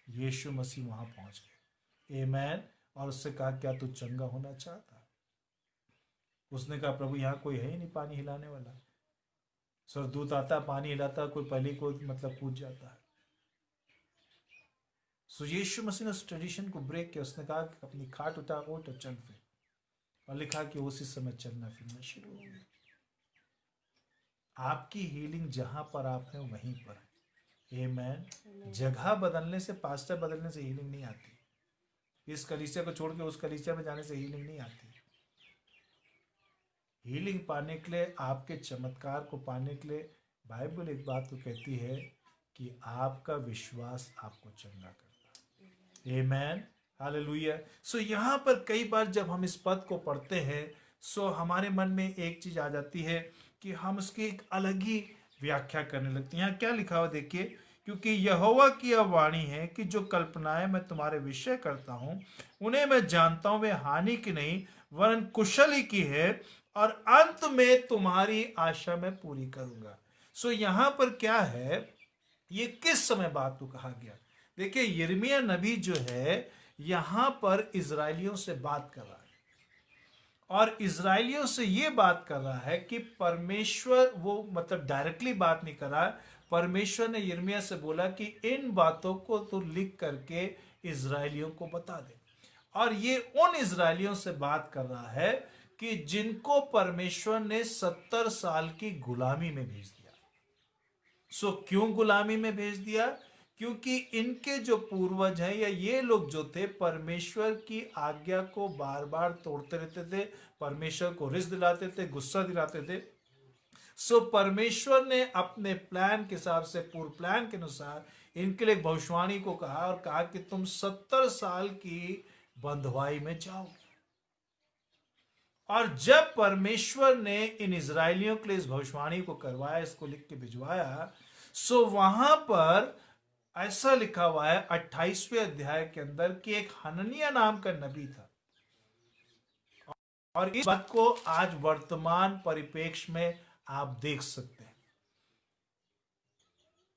यीशु मसीह वहां पहुंच गए। आमेन। और उससे कहा क्या तू चंगा होना चाहता? उसने कहा प्रभु यहाँ कोई है ही नहीं पानी हिलाने वाला। स्वर्गदूत आता पानी हिलाता, कोई पहले को मतलब कूद जाता है। सो यीशु मसीह ने उस ट्रेडिशन को ब्रेक किया। उसने कहा कि अपनी खाट उठा उठ और चल फिर, और लिखा कि उसी समय चलना फिरना शुरू हो गया। आपकी हीलिंग जहां पर आप हैं वहीं पर है। आमेन। जगह बदलने से, पास्टर बदलने से हीलिंग नहीं आती। इस कलीसिया को छोड़ के उस कलीसिया में जाने से हीलिंग नहीं आती। हीलिंग पाने के लिए, आपके चमत्कार को पाने के लिए बाइबल एक बात तो कहती है कि आपका विश्वास आपको चंगा करता है। आमेन। हालेलुया। सो यहाँ पर कई बार जब हम इस पद को पढ़ते हैं सो हमारे मन में एक चीज आ जाती है कि हम उसकी एक अलग ही व्याख्या करने लगते हैं। यहाँ क्या लिखा हुआ देखिए, क्योंकि यहोवा की यह वाणी है कि जो कल्पनाएं मैं तुम्हारे विषय करता हूं उन्हें मैं जानता हूं, वे हानि की नहीं वरन कुशल ही की है, और अंत में तुम्हारी आशा मैं पूरी करूंगा। सो यहाँ पर क्या है, ये किस समय बात को कहा गया? देखिए यिर्मयाह नबी जो है यहां पर इजरायलियों से बात कर रहा है, और इजरायलियों से ये बात कर रहा है कि परमेश्वर, वो मतलब डायरेक्टली बात नहीं कर रहा है, परमेश्वर ने यिर्मयाह से बोला कि इन बातों को तू लिख करके इजरायलियों को बता दे। और ये उन इजरायलियों से बात कर रहा है कि जिनको परमेश्वर ने 70 साल की गुलामी में भेज दिया। सो क्यों गुलामी में भेज दिया? क्योंकि इनके जो पूर्वज हैं या ये लोग जो थे परमेश्वर की आज्ञा को बार बार तोड़ते रहते थे, परमेश्वर को रिस दिलाते थे, गुस्सा दिलाते थे। सो परमेश्वर ने अपने प्लान के हिसाब से, पूर्व प्लान के अनुसार इनके लिए भविष्यवाणी को कहा और कहा कि तुम 70 साल की बंधुआई में जाओगे। और जब परमेश्वर ने इन इजरायलियों के लिए इस भविष्यवाणी को करवाया, इसको लिख के भिजवाया, सो वहां पर ऐसा लिखा हुआ है 28वें अध्याय के अंदर कि एक हननिया नाम का नबी था। और इस बात को आज वर्तमान परिप्रेक्ष्य में आप देख सकते हैं,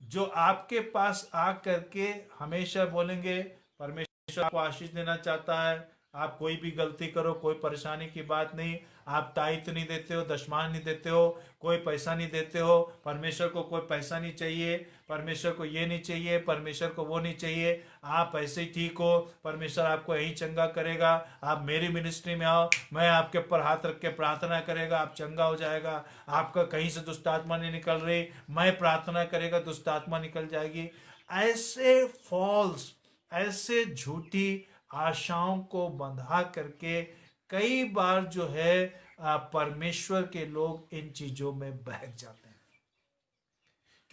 जो आपके पास आकर के हमेशा बोलेंगे परमेश्वर आपको आशीष देना चाहता है, आप कोई भी गलती करो कोई परेशानी की बात नहीं, आप दायित्व नहीं देते हो, दशमान नहीं देते हो, कोई पैसा नहीं देते हो, परमेश्वर को कोई पैसा नहीं चाहिए, परमेश्वर को ये नहीं चाहिए, परमेश्वर को वो नहीं चाहिए, आप ऐसे ही ठीक हो, परमेश्वर आपको यही चंगा करेगा, आप मेरी मिनिस्ट्री में आओ, मैं आपके ऊपर हाथ रख के प्रार्थना करेगा, आप चंगा हो जाएगा, आपका कहीं से दुष्ट आत्मा नहीं निकल रही, मैं प्रार्थना करेगा दुष्ट आत्मा निकल जाएगी। ऐसे फॉल्स, ऐसे झूठी आशाओं को बंधा करके कई बार जो है परमेश्वर के लोग इन चीजों में बहक जाते हैं,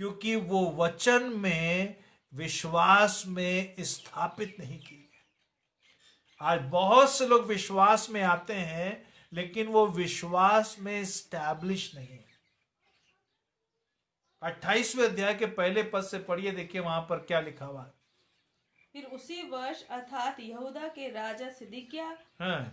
क्योंकि वो वचन में, विश्वास में स्थापित नहीं किए गए। आज बहुत से लोग विश्वास में आते हैं लेकिन वो विश्वास में स्टैब्लिश नहीं है। 28वें अध्याय के पहले पद से पढ़िए, देखिए वहां पर क्या लिखा हुआ है। फिर उसी वर्ष अर्थात यहूदा के राजा सिदकिय्याह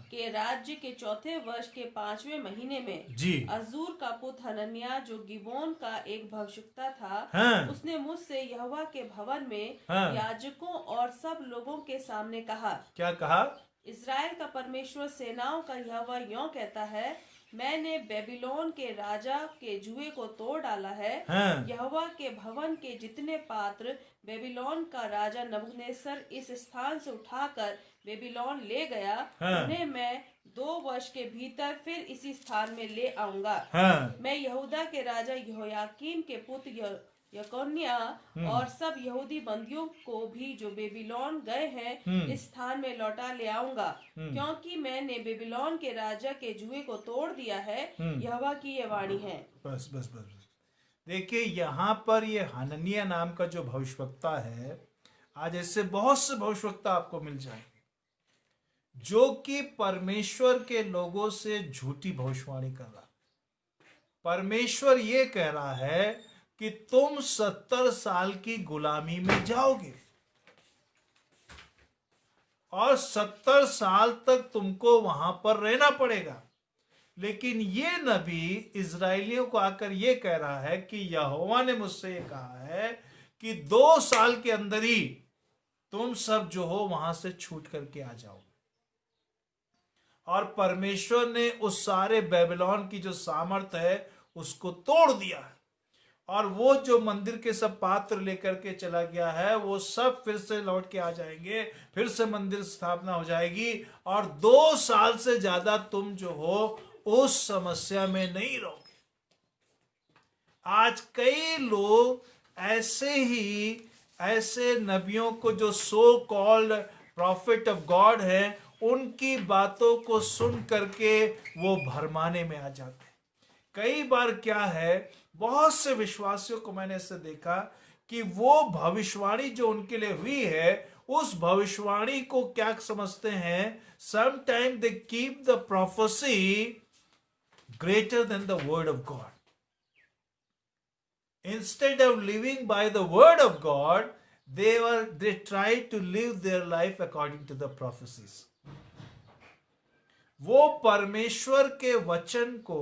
के राज्य के 4थे वर्ष के 5वें महीने में जी अजूर का पुत्र हनन्याह जो गिबोन का एक भविष्यवक्ता था, उसने मुझसे यहोवा के भवन में याजकों और सब लोगों के सामने कहा। क्या कहा? इस्राएल का परमेश्वर सेनाओं का यहोवा यों कहता है, मैंने बेबीलोन के राजा के जुए को तोड़ डाला है। यहोवा के भवन के जितने पात्र बेबीलोन का राजा नबूकदनेस्सर इस स्थान से उठाकर बेबीलोन ले गया, उन्हें मैं 2 वर्ष के भीतर फिर इसी स्थान में ले आऊंगा। मैं यहूदा के राजा यहोयाकीम के पुत्र यकोन्याह और सब यहूदी बंदियों को भी जो बेबीलोन गए हैं इस स्थान में लौटा ले आऊंगा, क्योंकि मैंने बेबीलोन के राजा के जुए को तोड़ दिया है। यहोवा की ये वाणी है। बस बस बस देखिए यहाँ पर ये हनन्याह नाम का जो भविष्यवक्ता है, आज ऐसे बहुत से भविष्यवक्ता आपको मिल जाएंगे जो कि परमेश्वर के लोगों से झूठी भविष्यवाणी कर रहा। परमेश्वर ये कह रहा है कि तुम 70 साल की गुलामी में जाओगे और 70 साल तक तुमको वहां पर रहना पड़ेगा। लेकिन ये नबी इजरायलियों को आकर ये कह रहा है कि यहोवा ने मुझसे ये कहा है कि 2 साल के अंदर ही तुम सब जो हो वहां से छूट करके आ जाओ। और परमेश्वर ने उस सारे बेबीलोन की जो सामर्थ है उसको तोड़ दिया है, और वो जो मंदिर के सब पात्र लेकर के चला गया है वो सब फिर से लौट के आ जाएंगे, फिर से मंदिर स्थापना हो जाएगी, और 2 साल से ज्यादा तुम जो हो उस समस्या में नहीं रहोगे। आज कई लोग ऐसे ही, ऐसे नबियों को जो so called profit of God है, उनकी बातों को सुन करके वो भरमाने में आ जाते हैं। कई बार क्या है, बहुत से विश्वासियों को मैंने इससे देखा कि वो भविष्यवाणी जो उनके लिए हुई है उस भविष्यवाणी को क्या समझते हैं? Sometime they keep the prophecy greater than the word of God. Instead of living by the word of God, they tried to live their life according to the prophecies. वो परमेश्वर के वचन को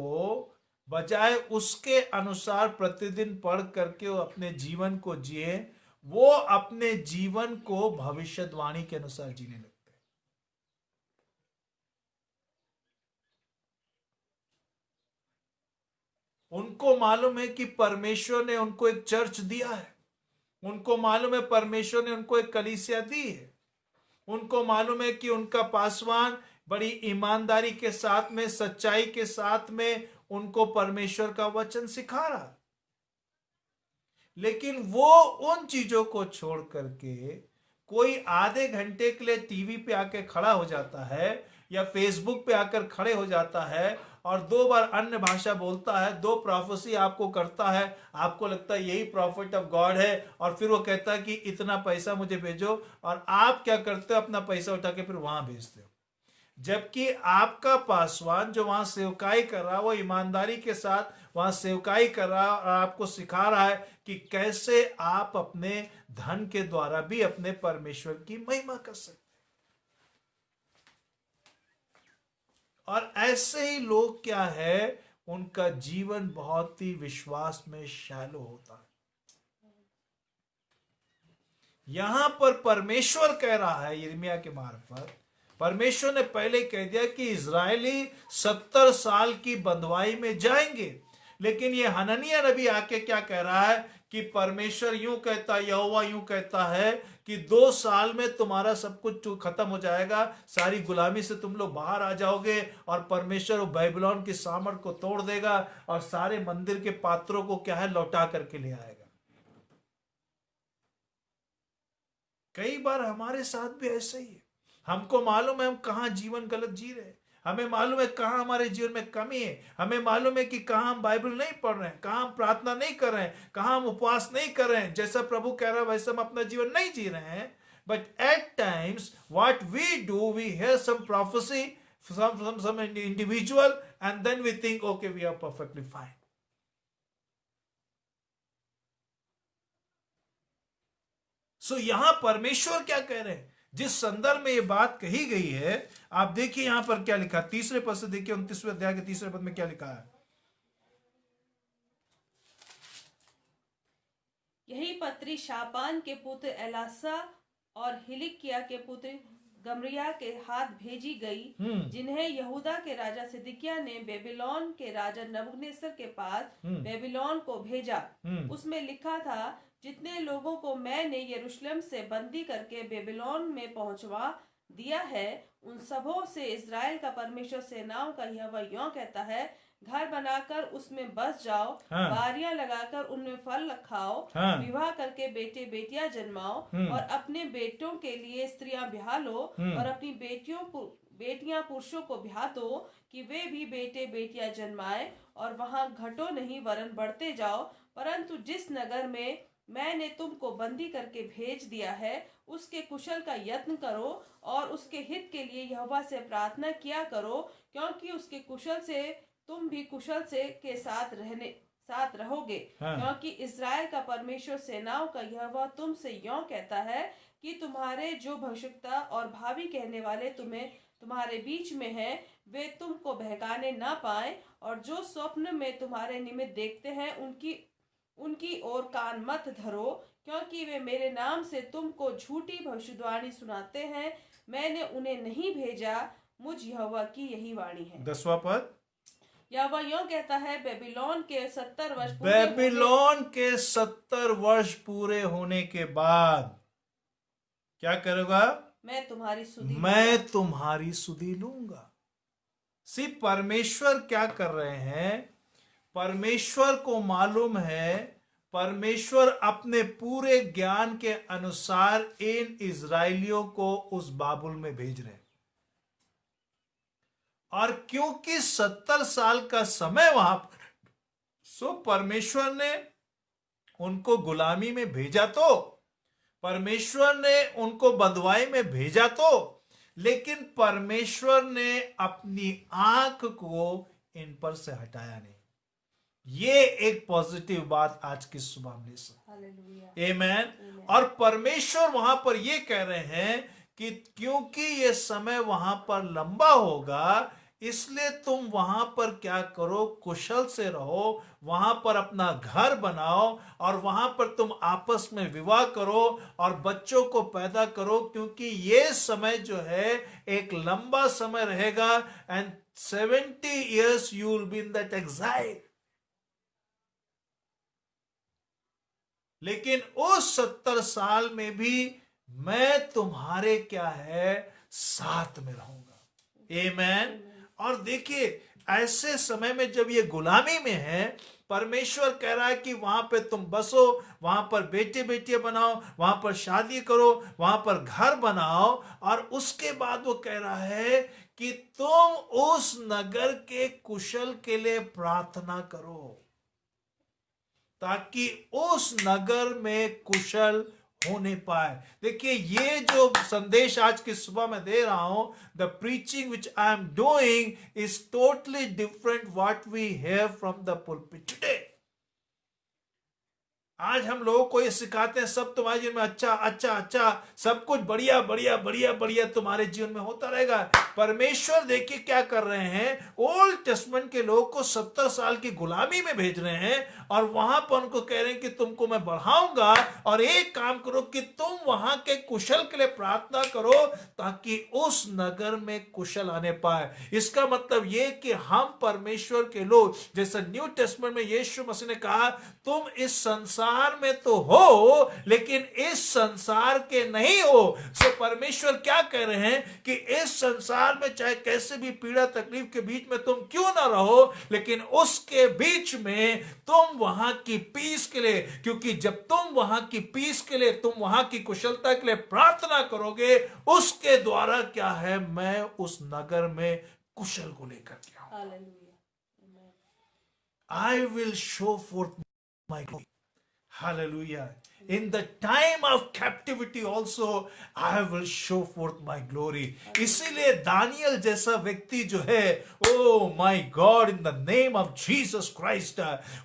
बजाय उसके अनुसार प्रतिदिन पढ़ करके वो अपने जीवन को जिए, वो अपने जीवन को भविष्यवाणी के अनुसार जीने लगते. उनको मालूम है कि परमेश्वर ने उनको एक चर्च दिया है, उनको मालूम है परमेश्वर ने उनको एक कलीसिया दी है, उनको मालूम है कि उनका पासवान बड़ी ईमानदारी के साथ में, सच्चाई के साथ में उनको परमेश्वर का वचन सिखा रहा. लेकिन वो उन चीजों को छोड़ करके कोई आधे घंटे के लिए टीवी पे आके खड़ा हो जाता है या फेसबुक पे आकर खड़े हो जाता है और 2 बार अन्य भाषा बोलता है, 2 प्रोफेसी आपको करता है, आपको लगता है यही प्रॉफिट ऑफ गॉड है, और फिर वो कहता है कि इतना पैसा मुझे भेजो, और आप क्या करते हो? अपना पैसा उठा के फिर वहां भेजते हो. जबकि आपका पासवान जो वहां सेवकाई कर रहा है, वो ईमानदारी के साथ वहां सेवकाई कर रहा है और आपको सिखा रहा है कि कैसे आप अपने धन के द्वारा भी अपने परमेश्वर की महिमा कर सकते हैं. और ऐसे ही लोग क्या है, उनका जीवन बहुत ही विश्वास में शैलो होता है. यहां पर परमेश्वर कह रहा है यिर्मयाह के मार्फत, परमेश्वर ने पहले कह दिया कि इजरायली 70 साल की बंधुआई में जाएंगे. लेकिन ये हननिया नबी आके क्या कह रहा है कि परमेश्वर यूं कहता है, यहोवा यूं कहता है कि 2 साल में तुम्हारा सब कुछ खत्म हो जाएगा, सारी गुलामी से तुम लोग बाहर आ जाओगे, और परमेश्वर बेबीलोन की सामर्थ को तोड़ देगा और सारे मंदिर के पात्रों को क्या है, लौटा करके ले आएगा. कई बार हमारे साथ भी ऐसे ही है. हमको मालूम है हम कहां जीवन गलत जी रहे हैं, हमें मालूम है कहां हमारे जीवन में कमी है, हमें मालूम है कि कहां हम बाइबल नहीं पढ़ रहे हैं, कहां हम प्रार्थना नहीं कर रहे हैं, कहां हम उपवास नहीं कर रहे हैं, जैसा प्रभु कह रहा है वैसे हम अपना जीवन नहीं जी रहे हैं. But at times what we do, we hear some prophecy, some individual, and then we think okay, we are perfectly fine. So यहां परमेश्वर क्या कह रहे हैं, जिस संदर्भ में ये बात कही गई है, आप देखिए यहां पर क्या लिखा. 3 पद से देखिए, 29वें अध्याय के 3 पद में क्या लिखा है. यही पत्री शापान के पुत्र एलासा और हिलिकिया के पुत्र गमरिया के हाथ भेजी गई, जिन्हें यहूदा के राजा सिदकिय्याह ने बेबीलोन के राजा नबूकदनेस्सर के पास बेबीलोन को भेजा. उसमें लिखा था, जितने लोगों को मैंने यरूशलेम से बंदी करके बेबीलोन में पहुंचवा दिया है, उन सबों से इजराइल का परमेश्वर सेनाओं का यहोवा यूं कहता है, घर बनाकर उसमें बस जाओ, बारियां लगाकर उनमें फल खाओ, विवाह करके बेटे बेटियां जन्माओ, और अपने बेटों के लिए स्त्रियां ब्याह लो, और अपनी बेटियां पुरुषों को ब्याह दो, कि वे भी बेटे बेटियां जन्माए, और वहां घटो नहीं वरन बढ़ते जाओ. परंतु जिस नगर में मैंने तुमको बंदी करके भेज दिया है, उसके कुशल का यत्न करो और उसके हित के लिए यहोवा से प्रार्थना किया करो, क्योंकि उसके कुशल से तुम भी कुशल से के साथ रहोगे. क्योंकि इजराइल का परमेश्वर सेनाओं का यहोवा तुमसे यूं कहता है कि तुम्हारे जो भविष्यता और भावी कहने वाले तुम्हारे बीच में हैं, वे तुमको बहकाने ना पाए, और जो स्वप्न में तुम्हारे निमित्त देखते हैं उनकी ओर कान मत धरो, क्योंकि वे मेरे नाम से तुमको झूठी भविष्यवाणी सुनाते हैं. मैंने उन्हें नहीं भेजा, मुझ यहोवा की यही वाणी है. 10वां पद, यहोवा यूं कहता है, बेबीलोन के 70 वर्ष पूरे होने के बाद क्या करेगा? मैं तुम्हारी सुधि लूंगा. परमेश्वर क्या कर रहे हैं? परमेश्वर को मालूम है, परमेश्वर अपने पूरे ज्ञान के अनुसार इन इजराइलियों को उस बाबुल में भेज रहे हैं. और क्योंकि 70 साल का समय वहां पर, सो परमेश्वर ने उनको गुलामी में भेजा, तो परमेश्वर ने उनको बंधुआई में भेजा तो, लेकिन परमेश्वर ने अपनी आंख को इन पर से हटाया नहीं। ये एक पॉजिटिव बात आज की सुबह में ले सकते। आमेन। और परमेश्वर वहां पर ये कह रहे हैं कि क्योंकि ये समय वहां पर लंबा होगा, इसलिए तुम वहां पर क्या करो, कुशल से रहो, वहां पर अपना घर बनाओ और वहां पर तुम आपस में विवाह करो और बच्चों को पैदा करो, क्योंकि ये समय जो है एक लंबा समय रहेगा। And 70 years you will be in that exile। लेकिन उस 70 साल में भी मैं तुम्हारे क्या है, साथ में रहूंगा। आमेन। और देखिए, ऐसे समय में जब ये गुलामी में है, परमेश्वर कह रहा है कि वहां पे तुम बसो, वहां पर बेटे बेटियां बनाओ, वहां पर शादी करो, वहां पर घर बनाओ, और उसके बाद वो कह रहा है कि तुम उस नगर के कुशल के लिए प्रार्थना करो, ताकि उस नगर में कुशल होने पाए। देखिए, ये जो संदेश आज की सुबह में दे रहा हूं, the preaching which I am doing is totally different what we hear from the pulpit today. आज हम लोगों को ये सिखाते हैं सब तुम्हारे जीवन में अच्छा अच्छा अच्छा, सब कुछ बढ़िया बढ़िया बढ़िया बढ़िया तुम्हारे जीवन में होता रहेगा। परमेश्वर देखिए क्या कर रहे हैं, ओल्ड टेस्टमेंट के लोगों को 70 साल की गुलामी में भेज रहे हैं और वहां पर उनको कह रहे हैं कि तुमको मैं बढ़ाऊंगा और एक काम करो कि तुम वहां के कुशल के लिए प्रार्थना करो, ताकि उस नगर में कुशल आने पाए। इसका मतलब ये कि हम परमेश्वर के लोग, जैसा न्यू टेस्टमेंट में यीशु मसीह ने कहा, तुम इस संसार में तो हो लेकिन इस संसार के नहीं हो। सो परमेश्वर क्या कह रहे हैं कि इस संसार में चाहे कैसे भी पीड़ा तकलीफ के बीच में तुम क्यों ना रहो, लेकिन उसके बीच में तुम वहां की पीस के लिए, क्योंकि जब तुम वहां की पीस के लिए, तुम वहां की कुशलता के लिए प्रार्थना करोगे, उसके द्वारा क्या है, मैं उस नगर में कुशल को लेकर के आऊंगा। I will show forth my glory. Hallelujah. In the time of captivity also I will show forth my glory. इसीलिए दानियल जैसा व्यक्ति जो है, oh my God, in the name of Jesus Christ,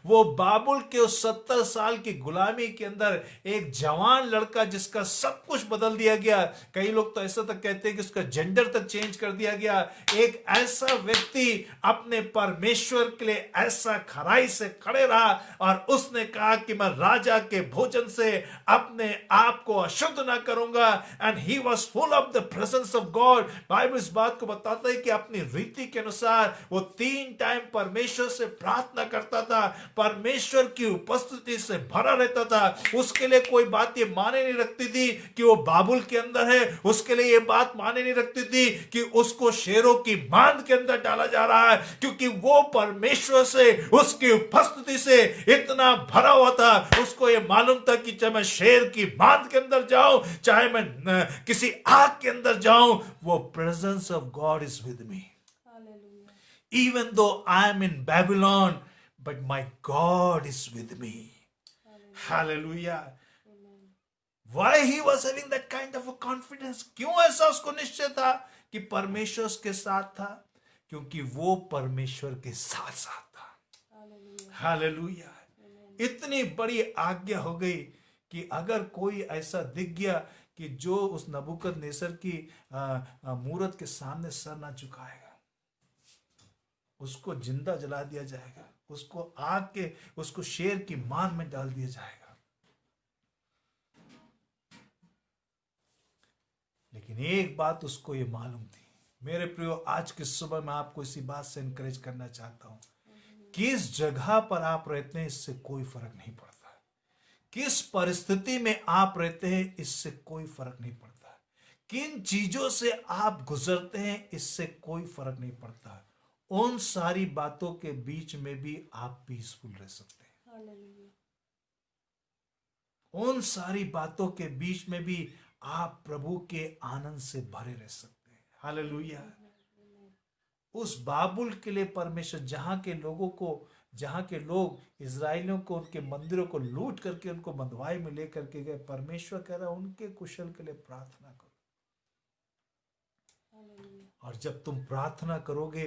वो बाबुल के उस 70 साल की गुलामी के अंदर एक जवान लड़का जिसका सब कुछ बदल दिया गया, कई लोग तो ऐसा तक कहते हैं कि उसका जेंडर तक चेंज कर दिया गया, एक ऐसा व्यक्ति अपने परमेश्वर के लिए ऐसा खराई से खड़े रहा और उसने कहा कि मैं राजा के भोजन से अपने आप को अशुद्ध ना करूंगा। And he was full of the presence of God. Bible इस बात को बताता है कि अपनी रीति के अनुसार वो 3 टाइम परमेश्वर से प्रार्थना करता था, परमेश्वर की उपस्थिति से भरा रहता था। उसके लिए कोई बात ये माने नहीं रखती थी कि वो बाबुल के अंदर है, उसके लिए ये बात माने नहीं रखती थी कि उसको शेरों की बांध के अंदर डाला जा रहा है, क्योंकि वो परमेश्वर से, उसकी उपस्थिति से इतना भरा हुआ था। उसको ये मालूम था कि चाहे मैं शेर की बांध के अंदर जाऊं, चाहे मैं किसी आग के अंदर जाऊं, वो presence of God is with me. Even though I am in Babylon, but my God is with me. Hallelujah. Why he was having that kind of a confidence? क्यों ऐसा उसको निश्चय था कि परमेश्वर उसके साथ था? क्योंकि वो परमेश्वर के साथ साथ था। हालेलुया। इतनी बड़ी आज्ञा हो गई कि अगर कोई ऐसा दिख गया कि जो उस नबूकदनेस्सर की मूरत के सामने सर ना झुकाएगा, उसको जिंदा जला दिया जाएगा, उसको आग के, उसको शेर की मान में डाल दिया जाएगा। लेकिन एक बात उसको ये मालूम थी, मेरे प्रियो, आज की सुबह मैं आपको इसी बात से एनकरेज करना चाहता हूं, किस जगह पर आप रहते हैं इससे कोई फर्क नहीं पड़ता, किस परिस्थिति में आप रहते हैं इससे कोई फर्क नहीं पड़ता, किन चीजों से आप गुजरते हैं इससे कोई फर्क नहीं पड़ता, उन सारी बातों के बीच में भी आप पीसफुल रह सकते हैं। उन सारी बातों के बीच में भी आप प्रभु के आनंद से भरे रह सकते हैं। हालेलुया। उस बाबुल के लिए परमेश्वर जहां के लोगों को जहां के लोग इजरायलियों को उनके मंदिरों को लूट करके उनको बंधुआई में लेकर के गए, परमेश्वर कह रहा है उनके कुशल के लिए प्रार्थना करो। और जब तुम प्रार्थना करोगे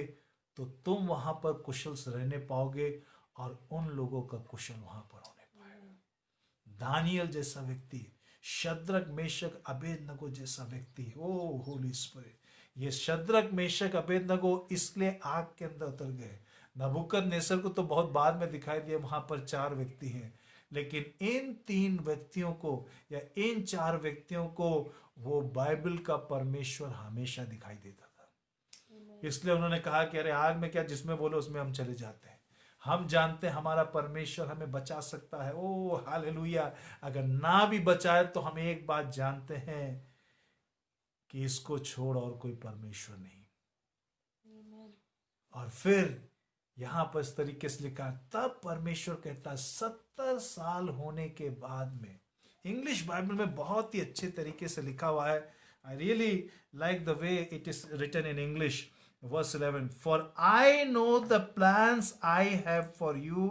तो तुम वहां पर कुशल से रहने पाओगे और उन लोगों का कुशल वहां पर होने पाएगा। दानियल जैसा व्यक्ति, शद्रक मेशक अबेदनगो जैसा व्यक्ति, ओ होली स्पिरिट, ये शद्रक मेशक अबेदनगो इसलिए आग के अंदर उतर गए। नबूकदनेस्सर को तो बहुत बाद में दिखाई दिया, वहां पर 4 व्यक्ति हैं, लेकिन इन 3 व्यक्तियों को या इन 4 व्यक्तियों को वो बाइबल का परमेश्वर हमेशा दिखाई देता था। इसलिए उन्होंने कहा कि अरे आग में क्या, जिसमें बोलो उसमें हम चले जाते हैं। हम जानते हैं हमारा परमेश्वर हमें बचा सकता है। ओ हालेलुया। अगर ना भी बचाए तो हम एक बात जानते हैं कि इसको छोड़ और कोई परमेश्वर नहीं। और फिर यहां पर इस तरीके से लिखा, तब परमेश्वर कहता है 70 साल होने के बाद में। इंग्लिश बाइबल में बहुत ही अच्छे तरीके से लिखा हुआ है। I really like the way it is written in English. Verse 11, for I know the plans I have for you.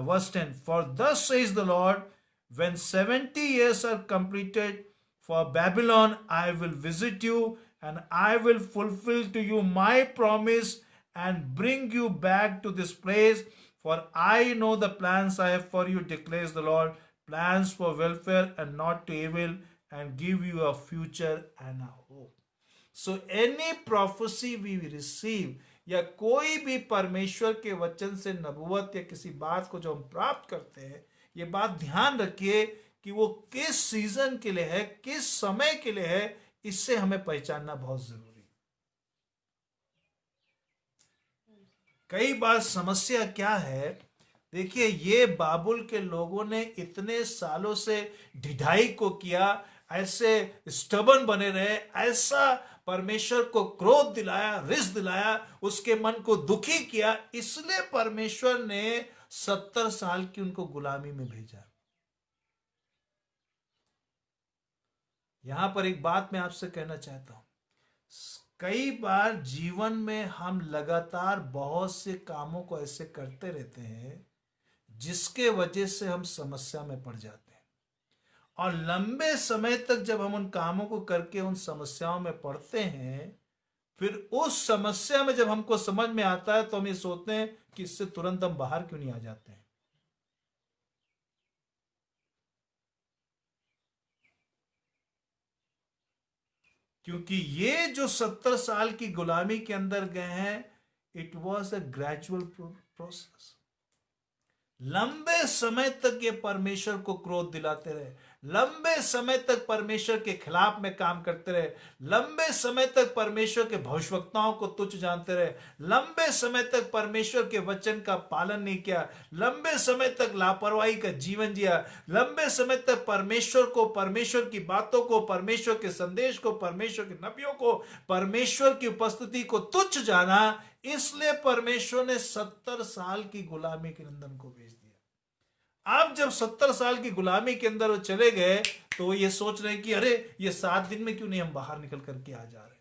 Verse 10, for thus says the Lord, when 70 years are completed for Babylon, I will visit you and I will fulfill to you my promise and bring you back to this place. For I know the plans I have for you, declares the Lord, plans for welfare and not to evil, and give you a future and a hope. So any prophecy we receive, या कोई भी परमेश्वर के वचन से नबूवत या किसी बात को जो हम प्राप्त करते हैं, ये बात ध्यान रखिए कि वो किस सीजन के लिए है, किस समय के लिए है, इससे हमें पहचानना बहुत जरूरी है। कई बार समस्या क्या है, देखिए ये बाबुल के लोगों ने इतने सालों से ढिठाई को किया, ऐसे स्टबन बने रहे, ऐसा परमेश्वर को क्रोध दिलाया, रिस दिलाया, उसके मन को दुखी किया, इसलिए परमेश्वर ने 70 साल की उनको गुलामी में भेजा। यहां पर एक बात मैं आपसे कहना चाहता हूं, कई बार जीवन में हम लगातार बहुत से कामों को ऐसे करते रहते हैं जिसके वजह से हम समस्या में पड़ जाते हैं, और लंबे समय तक जब हम उन कामों को करके उन समस्याओं में पड़ते हैं, फिर उस समस्या में जब हमको समझ में आता है तो हम ये सोचते हैं कि इससे तुरंत हम बाहर क्यों नहीं आ जाते हैं। क्योंकि ये जो 70 साल की गुलामी के अंदर गए हैं, it was a gradual process. लंबे समय तक ये परमेश्वर को क्रोध दिलाते रहे, लंबे समय तक परमेश्वर के खिलाफ में काम करते रहे, लंबे समय तक परमेश्वर के भविष्यवक्ताओं को तुच्छ जानते रहे, लंबे समय तक परमेश्वर के वचन का पालन नहीं किया, लंबे समय तक लापरवाही का जीवन जिया, लंबे समय तक परमेश्वर को, परमेश्वर की बातों को, परमेश्वर के संदेश को, परमेश्वर के नबियों को, परमेश्वर की उपस्थिति को तुच्छ जाना। इसलिए परमेश्वर ने 70 साल की गुलामी के अंदर को भेज दिया। अब जब 70 साल की गुलामी के अंदर वो चले गए तो ये सोच रहे कि अरे ये 7 दिन में क्यों नहीं हम बाहर निकल करके आ जा रहे,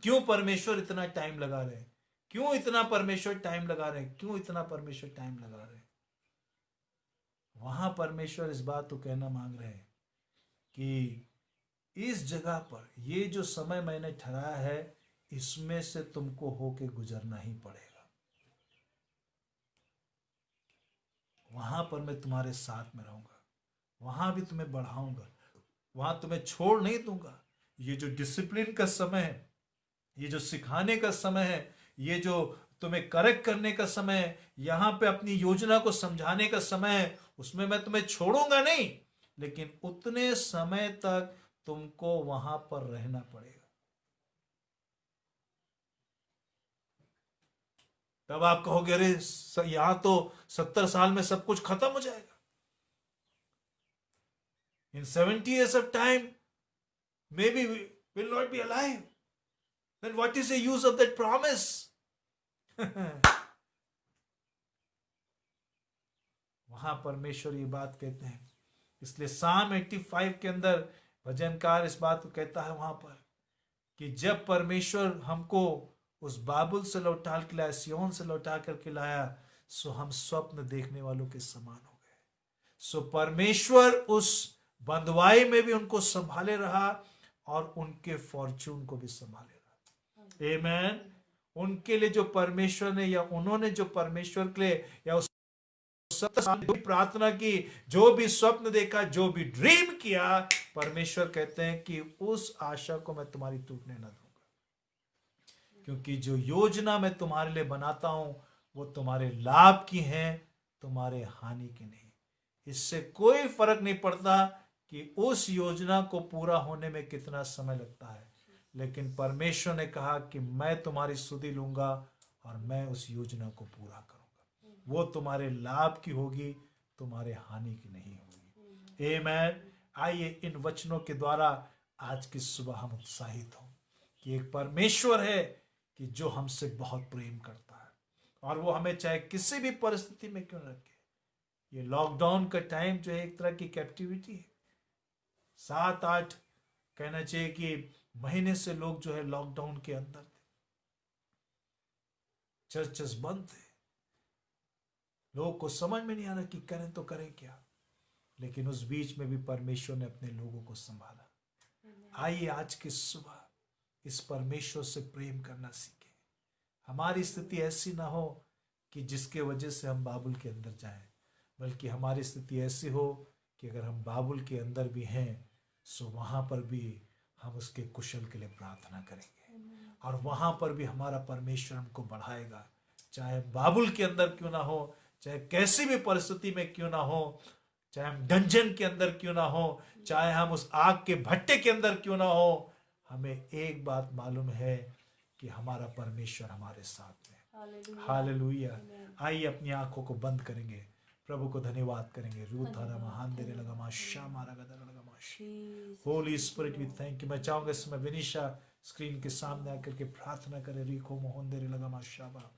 क्यों परमेश्वर इतना टाइम लगा रहे हैं, क्यों इतना परमेश्वर टाइम लगा रहे हैं, क्यों इतना परमेश्वर टाइम लगा रहे हैं। वहां परमेश्वर इस बात को कहना मांग रहे हैं कि इस जगह पर ये जो समय मैंने ठहराया है, इसमें से तुमको होके गुजरना ही पड़ेगा। वहां पर मैं तुम्हारे साथ में रहूंगा, वहां भी तुम्हें बढ़ाऊंगा, वहां तुम्हें छोड़ नहीं दूंगा। ये जो डिसिप्लिन का समय है, ये जो सिखाने का समय है, ये जो तुम्हें करेक्ट करने का समय है, यहां पे अपनी योजना को समझाने का समय है, उसमें मैं तुम्हें छोड़ूंगा नहीं, लेकिन उतने समय तक तुमको वहां पर रहना पड़ेगा। तब आप कहोगे अरे यहां तो 70 साल में सब कुछ खत्म हो जाएगा। In 70 years of time, maybe we will not be alive. Then what is the use of that promise? वहां परमेश्वर ये बात कहते हैं। इसलिए Psalm 85 के अंदर भजनकार इस बात को कहता है वहां पर कि जब परमेश्वर हमको उस बाबुल से लौटा के लाया, सिय्योन से लौटा करके लाया, सो हम स्वप्न देखने वालों के समान हो गए। सो परमेश्वर उस बंधुआई में भी उनको संभाले रहा और उनके फॉर्चून को भी संभाले रहा। आमेन। उनके लिए जो परमेश्वर ने, या उन्होंने जो परमेश्वर के लिए या उस प्रार्थना की, जो भी स्वप्न देखा, जो भी ड्रीम किया, परमेश्वर कहते हैं कि उस आशा को मैं तुम्हारी टूटने न दूंगा, क्योंकि जो योजना मैं तुम्हारे लिए बनाता हूं वो तुम्हारे लाभ की है, तुम्हारे हानि की नहीं। इससे कोई फर्क नहीं पड़ता कि उस योजना को पूरा होने में कितना समय लगता है, लेकिन परमेश्वर ने कहा कि मैं तुम्हारी सुधि लूंगा और मैं उस योजना को पूरा करूंगा। वो तुम्हारे लाभ की होगी, तुम्हारे हानि की नहीं होगी। आमेन। आइए इन वचनों के द्वारा आज की सुबह हम उत्साहित हों कि एक परमेश्वर है कि जो हमसे बहुत प्रेम करता है, और वो हमें चाहे किसी भी परिस्थिति में क्यों रखे। ये लॉकडाउन का टाइम जो है एक तरह की कैप्टिविटी है। 7-8 कहना चाहिए कि महीने से लोग जो है लॉकडाउन के अंदर थे, चर्चेस बंद थे, लोगों को समझ में नहीं आ रहा कि करें तो करें क्या, लेकिन उस बीच में भी परमेश्वर ने अपने लोगों को संभाला। आइए आज की सुबह इस परमेश्वर से प्रेम करना सीखें। हमारी स्थिति ऐसी ना हो कि जिसके वजह से हम बाबुल के अंदर जाएं, बल्कि हमारी स्थिति ऐसी हो कि अगर हम बाबुल के अंदर भी हैं, सो वहां पर भी हम उसके कुशल के लिए प्रार्थना करेंगे, और वहां पर भी हमारा परमेश्वर हमको बढ़ाएगा। चाहे बाबुल के अंदर क्यों ना हो, चाहे कैसी भी परिस्थिति में क्यों ना हो, चाहे हम डंजन के अंदर क्यों ना हो, चाहे हम उस आग के भट्टे के अंदर क्यों ना हो, हमें एक बात मालूम है कि हमारा परमेश्वर हमारे साथ है। हालेलुया। आइए अपनी आंखों को बंद करेंगे, प्रभु को धन्यवाद करेंगे। Holy Spirit we thank you. मैं चाहूंगा इस समय विनिशा स्क्रीन के सामने आकर के प्रार्थना करे। रिको मोहन लगा माशाबा।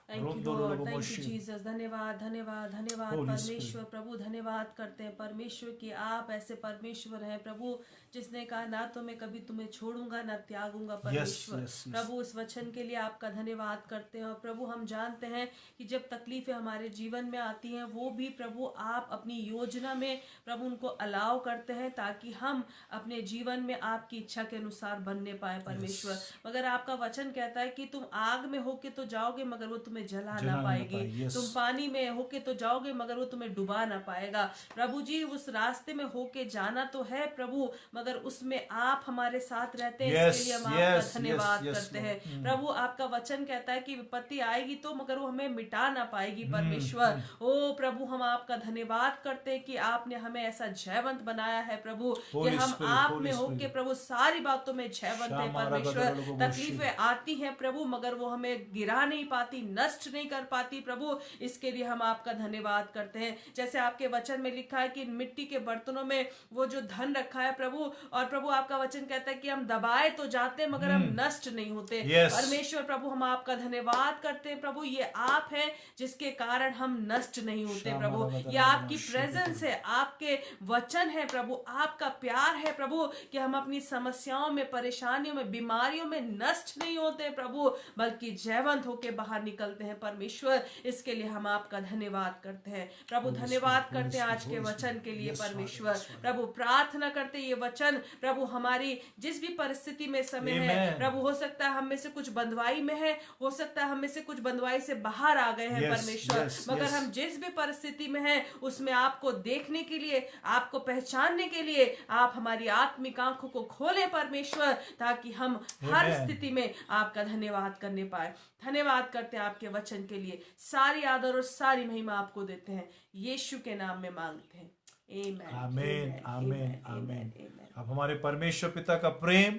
Thank you Lord, thank you Jesus. धन्यवाद धन्यवाद धन्यवाद परमेश्वर। प्रभु धन्यवाद करते हैं परमेश्वर कि आप ऐसे परमेश्वर हैं प्रभु, जिसने कहा ना तो मैं कभी तुम्हें छोड़ूंगा ना त्यागूंगा। परमेश्वर प्रभु इस वचन के लिए आपका धन्यवाद करते हैं। और प्रभु हम जानते हैं कि जब तकलीफें हमारे जीवन में आती हैं, वो भी प्रभु आप अपनी योजना में प्रभु उनको अलाउ करते हैं, ताकि हम अपने जीवन में आपकी इच्छा के अनुसार बनने पाए परमेश्वर। मगर आपका वचन कहता है कि तुम आग में होके तो जाओगे मगर वो तुम्हें जला ना पाएगी, तुम पानी में होके तो जाओगे मगर वो तुम्हें डुबा ना पाएगा। प्रभु जी उस रास्ते में होके जाना तो है प्रभु, मगर उसमें आप हमारे साथ रहते हैं। इसके लिए हम आपका धन्यवाद करते हैं। प्रभु आपका वचन कहता है कि विपत्ति आएगी तो मगर वो हमें मिटा ना पाएगी परमेश्वर। ओ प्रभु हम आपका धन्यवाद करते हैं कि आपने हमें ऐसा जयवंत बनाया है प्रभु, कि हम आप में होके प्रभु सारी बातों में जयवंत है परमेश्वर। तकलीफें आती हैं प्रभु मगर वो हमें गिरा नहीं पाती, नष्ट नहीं कर पाती प्रभु। इसके लिए हम आपका धन्यवाद करते हैं। जैसे आपके वचन में लिखा है कि मिट्टी के बर्तनों में वो जो धन रखा है प्रभु, और प्रभु आपका वचन कहता है कि हम दबाए तो जाते हैं मगर हम नष्ट नहीं होते। परमेश्वर प्रभु हम आपका धन्यवाद करते हैं प्रभु, ये आप हैं जिसके कारण हम नष्ट नहीं होते प्रभु। ये आपकी प्रेजेंस है, आपके वचन है प्रभु, आपका प्यार है प्रभु, कि हम अपनी समस्याओं में, परेशानियों में, बीमारियों में नष्ट नहीं होते प्रभु, बल्कि जयवंत होके बाहर निकलते हैं परमेश्वर। इसके लिए हम आपका धन्यवाद करते हैं प्रभु। धन्यवाद करते हैं आज के वचन के लिए परमेश्वर। प्रभु प्रार्थना करते ये वचन प्रभु हमारी जिस भी परिस्थिति में समय है प्रभु, हो सकता है हम में से कुछ बंधुआई में है, हो सकता है हम में से कुछ बंधुआई से बाहर आ गए हैं परमेश्वर, मगर हम जिस भी परिस्थिति में हैं उसमें आपको देखने के लिए, आपको पहचानने के लिए आप हमारी आत्मिक आंखों को खोले परमेश्वर, ताकि हम हर स्थिति में आपका धन्यवाद करने पाए। धन्यवाद करते हैं आपके वचन के लिए। सारी आदर और सारी महिमा आपको देते हैं, यीशु के नाम में मांगते हैं। आमीन आमीन आमीन। अब हमारे परमेश्वर पिता का प्रेम,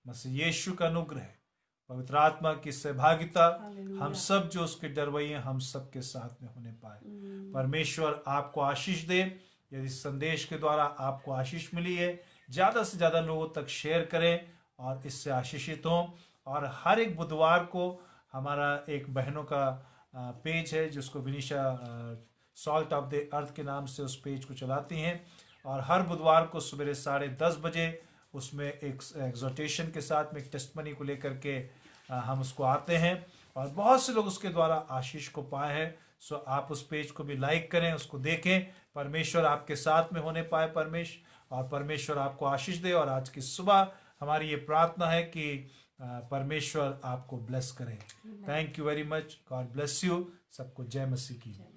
मसीह यीशु का अनुग्रह, पवित्र आत्मा की सहभागिता हम सब जो उसके डरवई हैं, हम सब के साथ में होने पाए। परमेश्वर आपको आशीष दे। यदि संदेश के द्वारा आपको आशीष मिली है, ज्यादा से ज्यादा लोगों तक शेयर करें और इससे आशीषित हों। और हर एक बुधवार को हमारा एक बहनों का पेज है जिसको Vinisha salt of the earth के नाम से उस पेज को चलाती हैं, और हर बुधवार को सुबह 10:30 बजे उसमें एक एग्जोटेशन के साथ में एक टेस्टमनी को लेकर के हम उसको आते हैं और बहुत से लोग उसके द्वारा आशीष को पाए हैं। सो आप उस पेज को भी लाइक करें, उसको देखें। परमेश्वर आपके साथ में होने पाए परमेश्वर आपको आशीष दे। और आज की सुबह हमारी ये प्रार्थना है कि परमेश्वर आपको ब्लेस करे। Thank you very much. God bless you. सबको जय मसीह की।